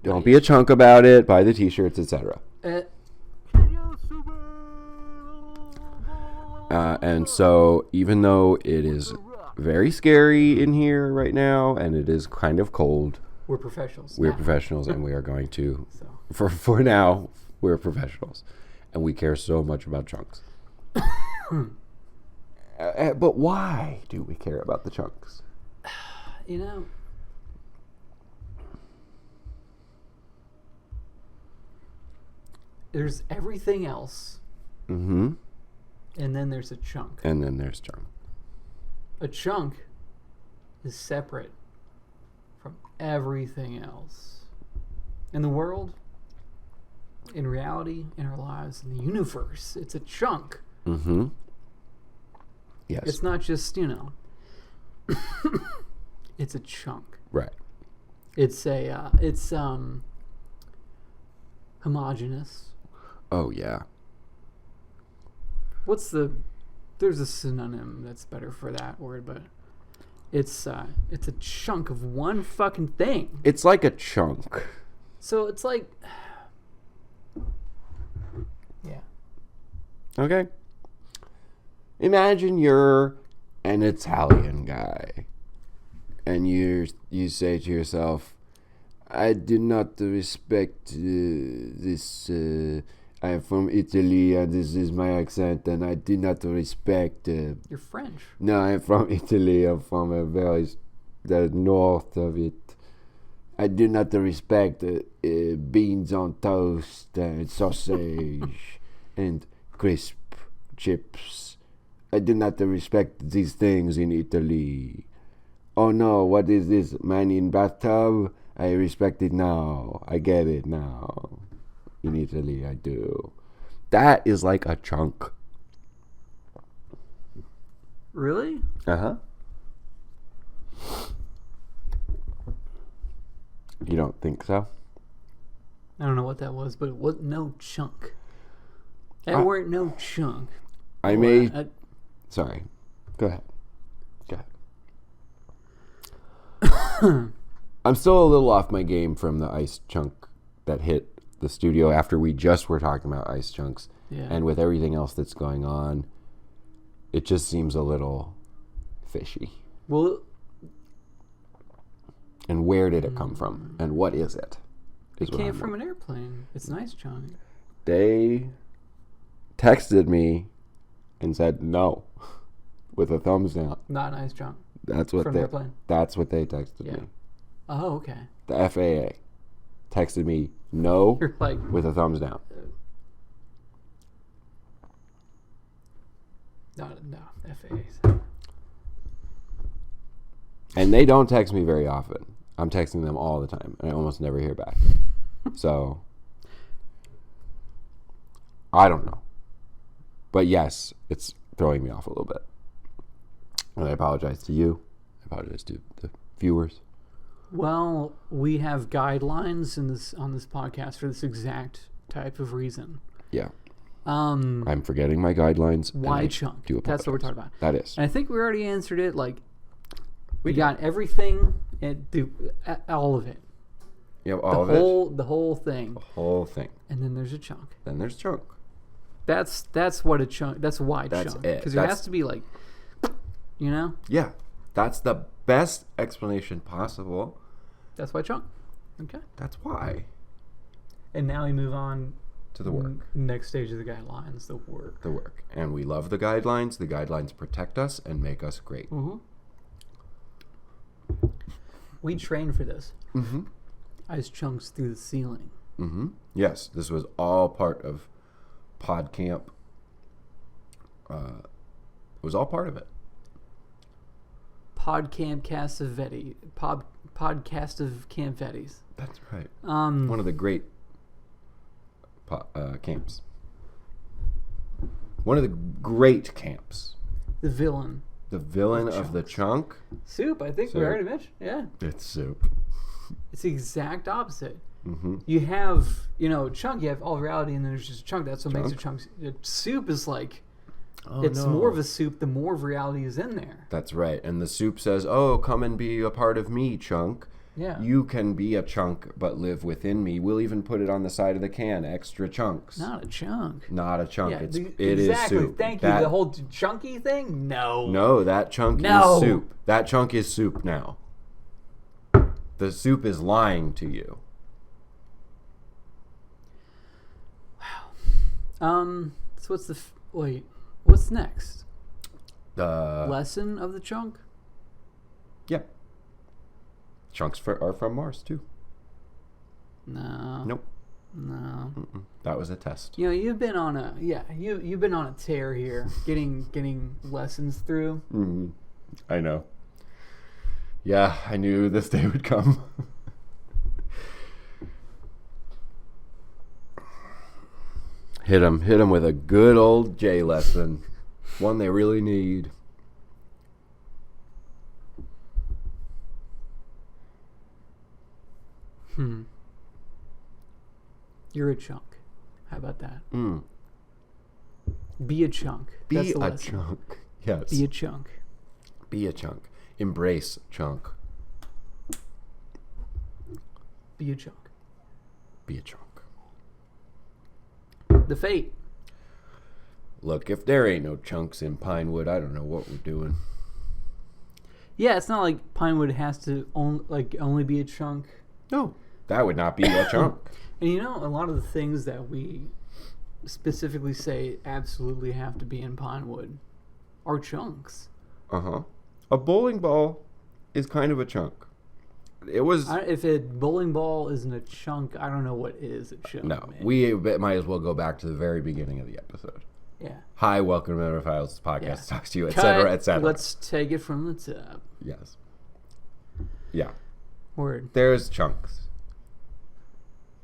Don't be a chunk about it. Buy the T-shirts, etc. And so, even though it is very scary in here right now, and it is kind of cold, we're professionals. We're professionals, and we are going to. So. For now, we're professionals, and we care so much about chunks. But why do we care about the chunks? You know, there's everything else. Mm-hmm. And then there's a chunk. And then there's chunk. A chunk is separate from everything else. In the world, in reality, in our lives, in the universe, it's a chunk. Mm-hmm. Yes. It's not just, it's a chunk. Right. It's homogeneous. Oh, yeah. There's a synonym that's better for that word, but it's a chunk of one fucking thing. It's like a chunk. So it's like, yeah. Okay. Imagine you're an Italian guy, and you say to yourself, I do not respect this. I am from Italy, and this is my accent, and I do not respect. You're French. No, I'm from Italy. I'm from the north of it. I do not respect beans on toast and sausage and crisp chips. I do not respect these things in Italy. Oh no, what is this? Man in bathtub? I respect it now. I get it now. In Italy, I do. That is like a chunk. Really? Uh-huh. You don't think so? I don't know what that was, but it was no chunk. That weren't no chunk. Sorry. Go ahead. I'm still a little off my game from the ice chunk that hit the studio after we just were talking about ice chunks. Yeah. And with everything else that's going on, it just seems a little fishy. Well, and where did it come from? And what is it? It came from an airplane. It's an ice chunk. They texted me and said no with a thumbs down. Not an ice chunk. That's what from they. airplane. That's what they texted me. Oh, okay. The FAA texted me no. You're like with a thumbs down. No, FAA. And they don't text me very often. I'm texting them all the time, and I almost never hear back. So, I don't know. But yes, it's throwing me off a little bit. And I apologize to you. I apologize to the viewers. Well, we have guidelines on this podcast for this exact type of reason. Yeah. I'm forgetting my guidelines. Why chunk? That's what we're talking about. That is. And I think we already answered it. Like, we got everything and all of it. You have all of it? The whole thing. The whole thing. And then there's a chunk. Then there's chunk. That's what a chunk. That's why that's chunk. It. Because it has to be like, Yeah. That's the best explanation possible. That's why chunk. Okay. That's why. And now we move on to the work. Next stage of the guidelines, the work. The work. And we love the guidelines. The guidelines protect us and make us great. Mm-hmm. We train for this. Mm-hmm. ice chunks through the ceiling. Mm-hmm. Yes, this was all part of Pod Camp. It was all part of it. Podcast of Campfettis. That's right. One of the great camps. One of the great camps. The villain. The villain of the chunk. Soup, I think we already mentioned. Yeah. It's soup. It's the exact opposite. Mm-hmm. You have, chunk, you have all reality, and then there's just a chunk. That's what makes a chunk. Soup is like, more of a soup the more of reality is in there. That's right. And the soup says, oh, come and be a part of me, chunk. Yeah. You can be a chunk, but live within me. We'll even put it on the side of the can, extra chunks. Not a chunk. Not a chunk. Yeah, It is soup. Thank you. The whole chunky thing? No. No, that chunk is soup. That chunk is soup now. The soup is lying to you. Wow. So what's next? The lesson of the chunk? Yeah. Chunks are from Mars too. No. Nope. No. Mm-mm. That was a test. You've been on a tear here, getting lessons through. Mm-hmm. I know. Yeah, I knew this day would come. Hit 'em with a good old J lesson, one they really need. You're a chunk. How about that? Mm. Be a chunk. Be a chunk. Yes. Be a chunk. Be a chunk. Embrace chunk. Be a chunk. Be a chunk. The fate. Look, if there ain't no chunks in Pinewood, I don't know what we're doing. Yeah, it's not like Pinewood has to only be a chunk. No, that would not be a chunk. And a lot of the things that we specifically say absolutely have to be in Pinewood are chunks. Uh-huh. A bowling ball is kind of a chunk. It was... if a bowling ball isn't a chunk, I don't know what is a chunk. No, we might as well go back to the very beginning of the episode. Yeah. Hi, welcome to Metaphiles Podcast. Talks to you, etc., etc. Let's take it from the top. Yes. Yeah. Word. There's chunks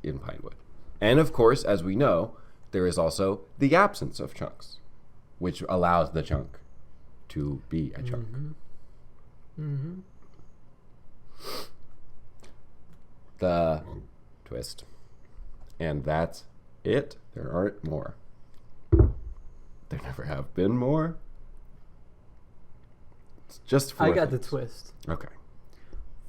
in Pinewood. And of course, as we know, there is also the absence of chunks, which allows the chunk to be a chunk. Mm-hmm. The twist. And that's it. There aren't more. There never have been more. It's just four I got things. the twist. Okay.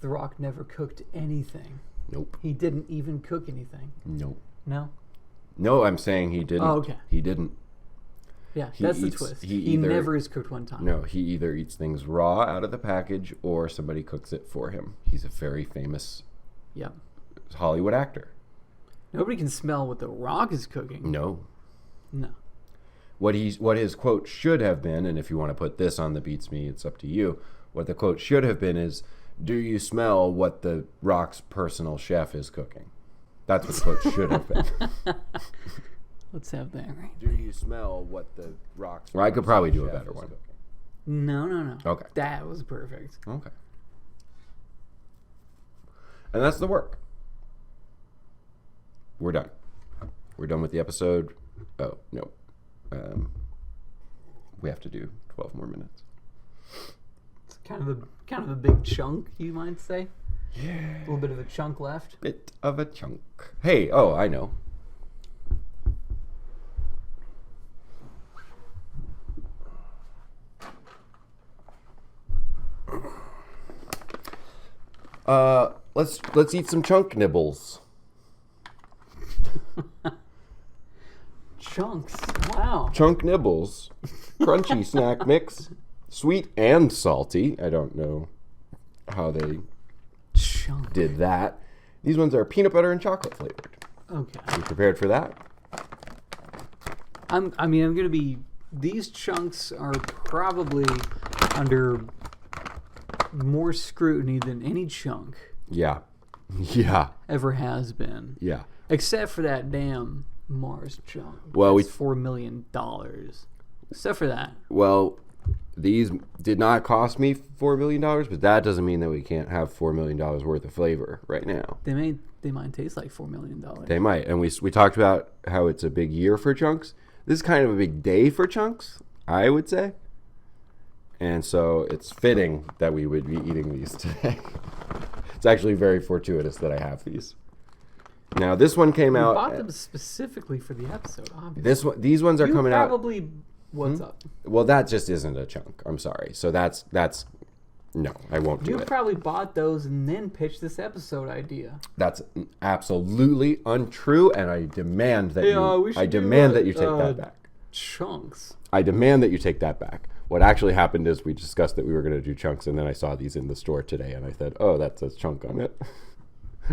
The Rock never cooked anything. Nope. He didn't even cook anything. Nope. No? No, I'm saying he didn't. Oh, okay. He didn't. Yeah, He that's eats- the twist. he He either- never is cooked one time. No, he either eats things raw out of the package or somebody cooks it for him. He's a very famous Yep. Hollywood actor. Nobody can smell what The Rock is cooking. No. No. What his quote should have been, and if you want to put this on the Beats Me, it's up to you. What the quote should have been is, "Do you smell what the Rock's personal chef is cooking?" That's what the quote should have been. Let's have that right. Do you smell what the Rock's? Or I could probably do a Chef better is one. No. Okay. That was perfect. Okay. And that's the work. We're done. We're done with the episode. Oh, no. We have to do 12 more minutes. It's kind of a big chunk, you might say. Yeah. A little bit of a chunk left. Bit of a chunk. Hey, I know. Let's eat some chunk nibbles. Chunks. Wow. Chunk nibbles. Crunchy snack mix. Sweet and salty. I don't know how they Chunk. did that. These ones are peanut butter and chocolate flavored. Okay. You prepared for that? These chunks are probably under more scrutiny than any chunk. Yeah. Yeah. Ever has been. Yeah. Except for that damn Mars chunk. Well, That's $4 million. Except for that. Well, these did not cost me $4 million, but that doesn't mean that we can't have $4 million worth of flavor right now. They might taste like $4 million. They might. And we talked about how it's a big year for chunks. This is kind of a big day for chunks, I would say. And so it's fitting that we would be eating these today. It's actually very fortuitous that I have these. Now, this one came out. bought them specifically for the episode, obviously. These ones are coming out. Probably. What's up? Well, that just isn't a chunk. I'm sorry. So that's no, I won't do You it. probably bought those and then pitched this episode idea. That's absolutely untrue, and I demand that that you take that back. Chunks. I demand that you take that back. What actually happened is we discussed that we were going to do chunks, and then I saw these in the store today, and I said, "Oh, that says chunk on it."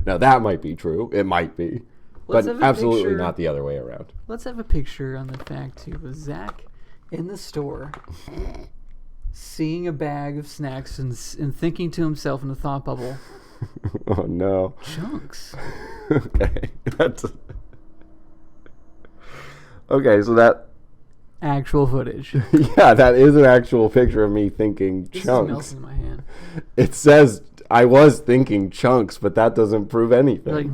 Now that might be true. It might be, but absolutely not the other way around. Let's have a picture on the fact tube of Zach in the store, seeing a bag of snacks and thinking to himself in a thought bubble, "Oh no, chunks." Okay, okay. So that actual footage. Yeah, that is an actual picture of me thinking This chunks. is melting in my hand. It says I was thinking chunks, but that doesn't prove anything. You're like,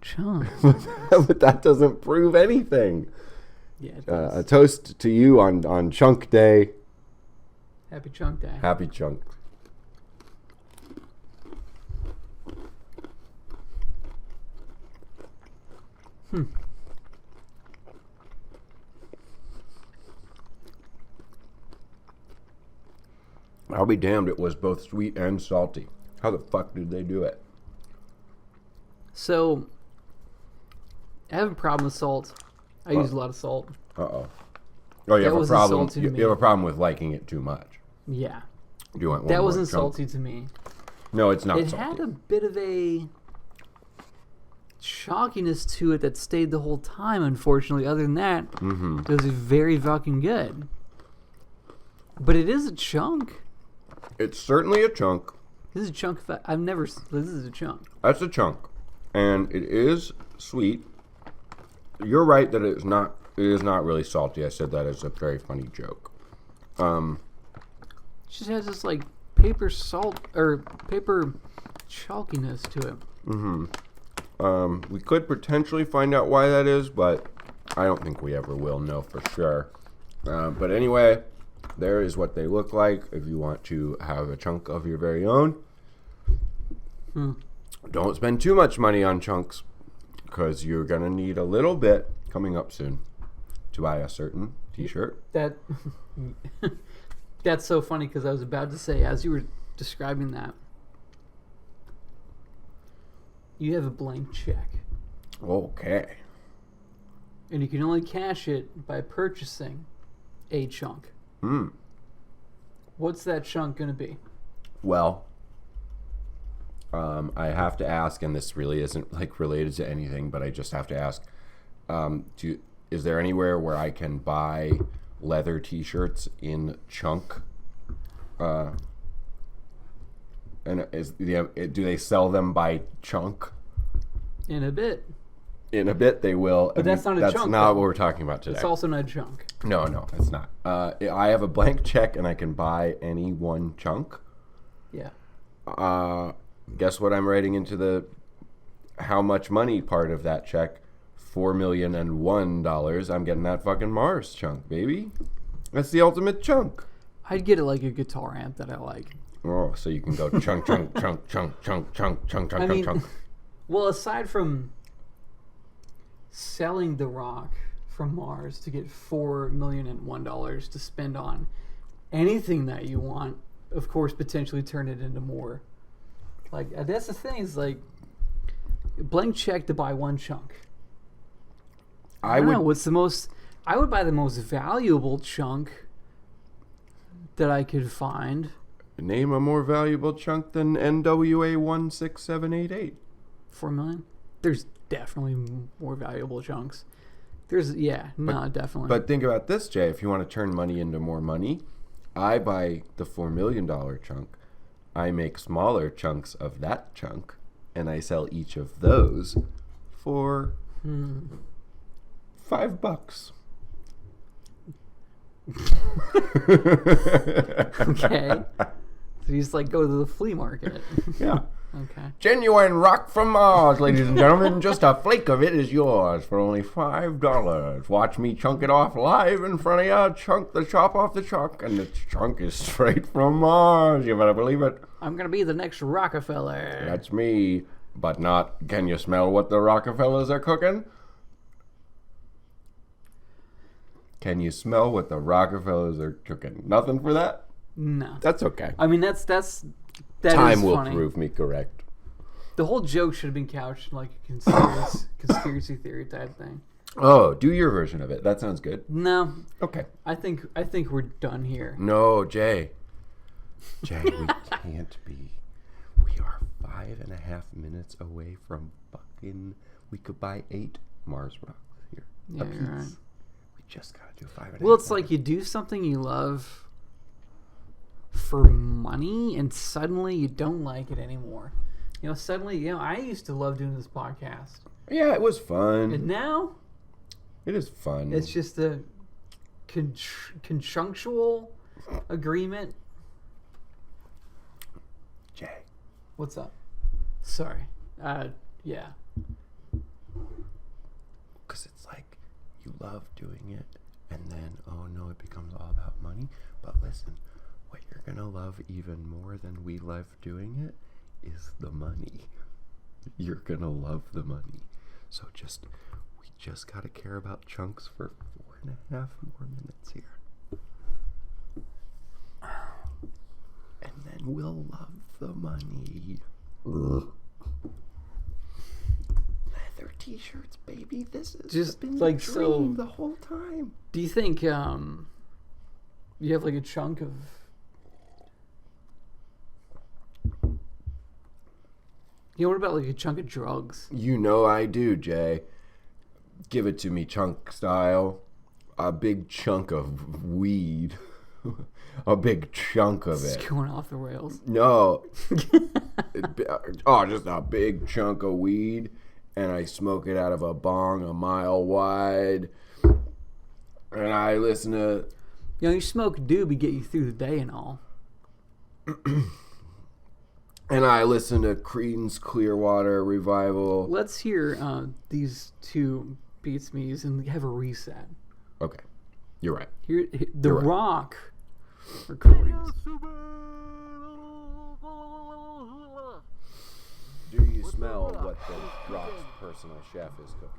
chunks. But that doesn't prove anything. Yeah. It does. A toast to you on Chunk Day. Happy Chunk Day. Happy Chunk. I'll be damned, it was both sweet and salty. How the fuck did they do it? So, I have a problem with salt. I use a lot of salt. Uh-oh. Oh, you have a problem. You have a problem with liking it too much. Yeah. Do you want one That more wasn't chunk? salty to me. No, it's not It salty. had a bit of a chalkiness to it that stayed the whole time, unfortunately. Other than that, it was very fucking good. But it is a chunk. It's certainly a chunk. This is a chunk. This is a chunk. That's a chunk. And it is sweet. You're right that it is not really salty. I said that as a very funny joke. It just has this like paper salt or paper chalkiness to it. We could potentially find out why that is, but I don't think we ever will know for sure. But anyway, there is what they look like if you want to have a chunk of your very own. Don't spend too much money on chunks because you're going to need a little bit coming up soon to buy a certain t-shirt. That's so funny because I was about to say, as you were describing that, you have a blank check. Okay. And you can only cash it by purchasing a chunk. What's that chunk going to be? Well, I have to ask, and this really isn't like related to anything, but I just have to ask, is there anywhere where I can buy leather t-shirts in chunk? And do they sell them by chunk? In a bit. In a bit they will. But that's not a chunk. That's not what we're talking about today. It's also not a chunk. No, it's not. I have a blank check and I can buy any one chunk. Yeah. Guess what I'm writing into the how much money part of that check? $4,001. I'm getting that fucking Mars chunk, baby. That's the ultimate chunk. I'd get it like a guitar amp that I like. Oh, so you can go chunk, chunk, chunk, chunk, chunk, chunk, chunk, chunk, chunk. Well, aside from selling the rock from Mars to get $4,001 to spend on anything that you want, of course, potentially turn it into more. Like, that's the thing, is like, blank check to buy one chunk. I don't know, what's the most... I would buy the most valuable chunk that I could find. Name a more valuable chunk than NWA 16788. 4 million? There's definitely more valuable chunks. Definitely. But think about this, Jay. If you want to turn money into more money, I buy the $4 million chunk. I make smaller chunks of that chunk, and I sell each of those for $5. Okay. So you just like go to the flea market. Yeah. Okay. Genuine rock from Mars, ladies and gentlemen. Just a flake of it is yours for only $5. Watch me chunk it off live in front of you. Chunk the chop off the chunk, and the chunk is straight from Mars. You better believe it. I'm gonna be the next Rockefeller. That's me, but not. Can you smell what the Rockefellers are cooking? Can you smell what the Rockefellers are cooking? Nothing for that? No. That's okay. I mean, that Time is will funny. prove me correct. The whole joke should have been couched in like a conspiracy theory type thing. Oh, do your version of it. That sounds good. No, Okay. I think we're done here. No, Jay. Jay, we can't be. We are 5.5 minutes away from fucking. We could buy 8 Mars rocks here. Yeah, apiece. you're right. We just gotta do 5.5. Well, it's like you do something you love for money, and suddenly you don't like it anymore. You know, suddenly, I used to love doing this podcast, Yeah, it was fun. and now It is fun. it's just a conjunctual agreement. Jay. What's up? Sorry. Yeah. Because it's like you love doing it, and then, oh no, it becomes all about money. But listen, what you're going to love even more than we love doing it is the money. You're going to love the money. So we just got to care about chunks for 4.5 more minutes here. And then we'll love the money. Leather t-shirts, baby. This has Just been like the so- dream the whole time. Do you think you have like a chunk of what about like a chunk of drugs? You know I do, Jay. Give it to me chunk style. A big chunk of weed. A big chunk of It's it. going off the rails. No. Just a big chunk of weed. And I smoke it out of a bong a mile wide. And I listen to... You smoke doobie get you through the day and all. And I listen to Creedence Clearwater Revival. Let's hear these two beats me's and have a reset. Okay. You're right. Here, the You're right. Rock recordings. Do you smell what the Rock's personal chef is cooking?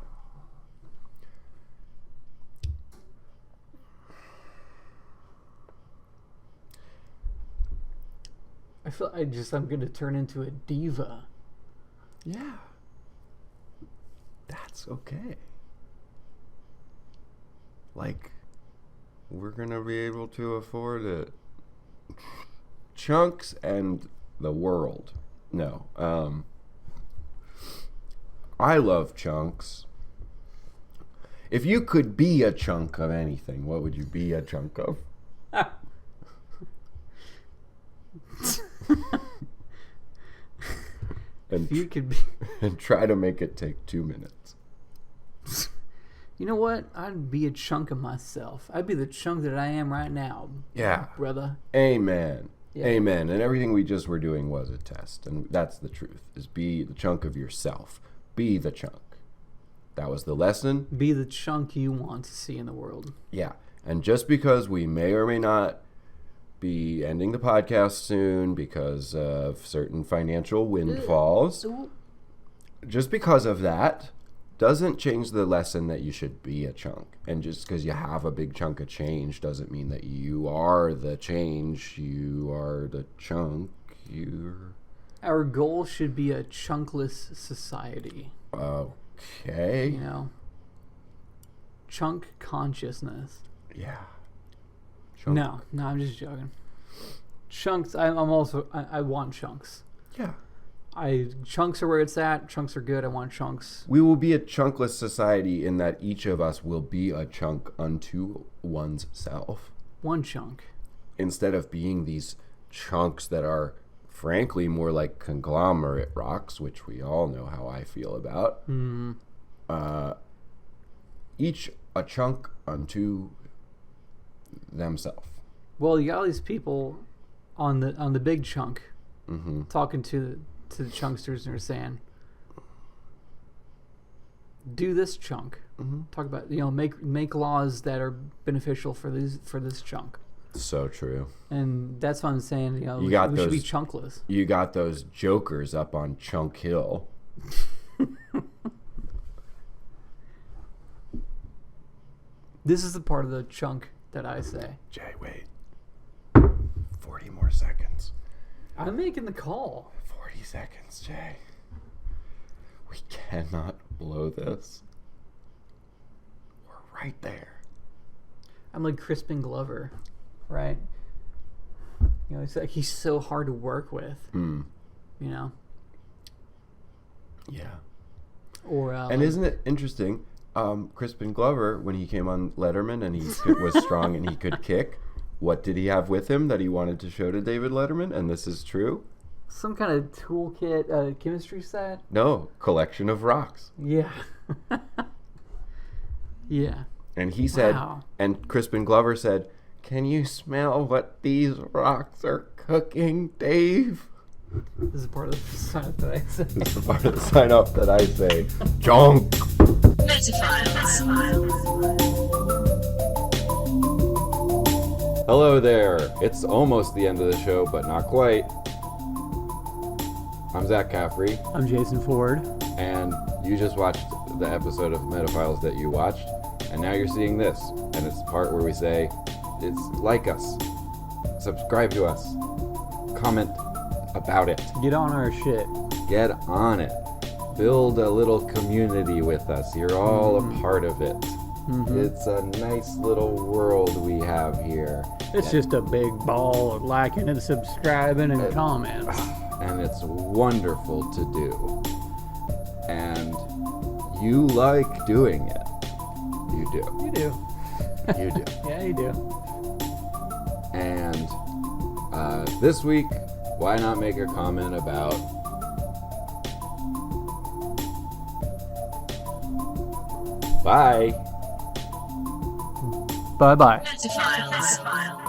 I feel I'm going to turn into a diva. Yeah. That's okay. Like, we're going to be able to afford it. Chunks and the world. No. I love chunks. If you could be a chunk of anything, what would you be a chunk of? And, You could be. and try to make it take 2 minutes. You know what? I'd be a chunk of myself. I'd be the chunk that I am right now. Yeah. Brother. Amen. Yeah. Amen. And everything we just were doing was a test. And that's the truth, is be the chunk of yourself. Be the chunk. That was the lesson. Be the chunk you want to see in the world. Yeah. And just because we may or may not be ending the podcast soon because of certain financial windfalls, just because of that doesn't change the lesson that you should be a chunk. And just because you have a big chunk of change doesn't mean that you are the change. You are the chunk. Our goal should be a chunkless society. Okay. You know? Chunk consciousness. Yeah. Chunk. No, I'm just joking. Chunks, I want chunks. Yeah. Chunks are where it's at. Chunks are good. I want chunks. We will be a chunkless society in that each of us will be a chunk unto one's self. One chunk. Instead of being these chunks that are frankly more like conglomerate rocks, which we all know how I feel about. Each a chunk unto themselves. Well, you got all these people on the big chunk talking to the chunksters, and they're saying, do this chunk. Talk about, make laws that are beneficial for this chunk. So true. And that's what I'm saying. We should be chunkless. You got those jokers up on Chunk Hill. This is the part of the chunk that I say. Jay, wait. 40 more seconds. I'm making the call. 40 seconds, Jay. We cannot blow this. We're right there. I'm like Crispin Glover, right? It's like he's so hard to work with. Yeah. Or and isn't it interesting? Crispin Glover, when he came on Letterman and he was strong and he could kick, what did he have with him that he wanted to show to David Letterman? And this is true. Some kind of toolkit, chemistry set? No, collection of rocks. Yeah. Yeah. And he said, wow. And Crispin Glover said, can you smell what these rocks are cooking, Dave? This is part of the sign up that I say. This is part of the sign up that I say, junk. Hello there. It's almost the end of the show, but not quite. I'm Zach Caffrey. I'm Jason Ford. And you just watched the episode of Metaphiles that you watched, and now you're seeing this. And it's the part where we say, it's like us, subscribe to us, comment about it. Get on our shit. Get on it. Build a little community with us. You're all a part of it. It's a nice little world we have here. It's just a big ball of liking and subscribing and comments. And it's wonderful to do. And you like doing it. You do. You do. You do. Yeah, you do. And this week, why not make a comment about bye. Bye-bye. Metaphiles.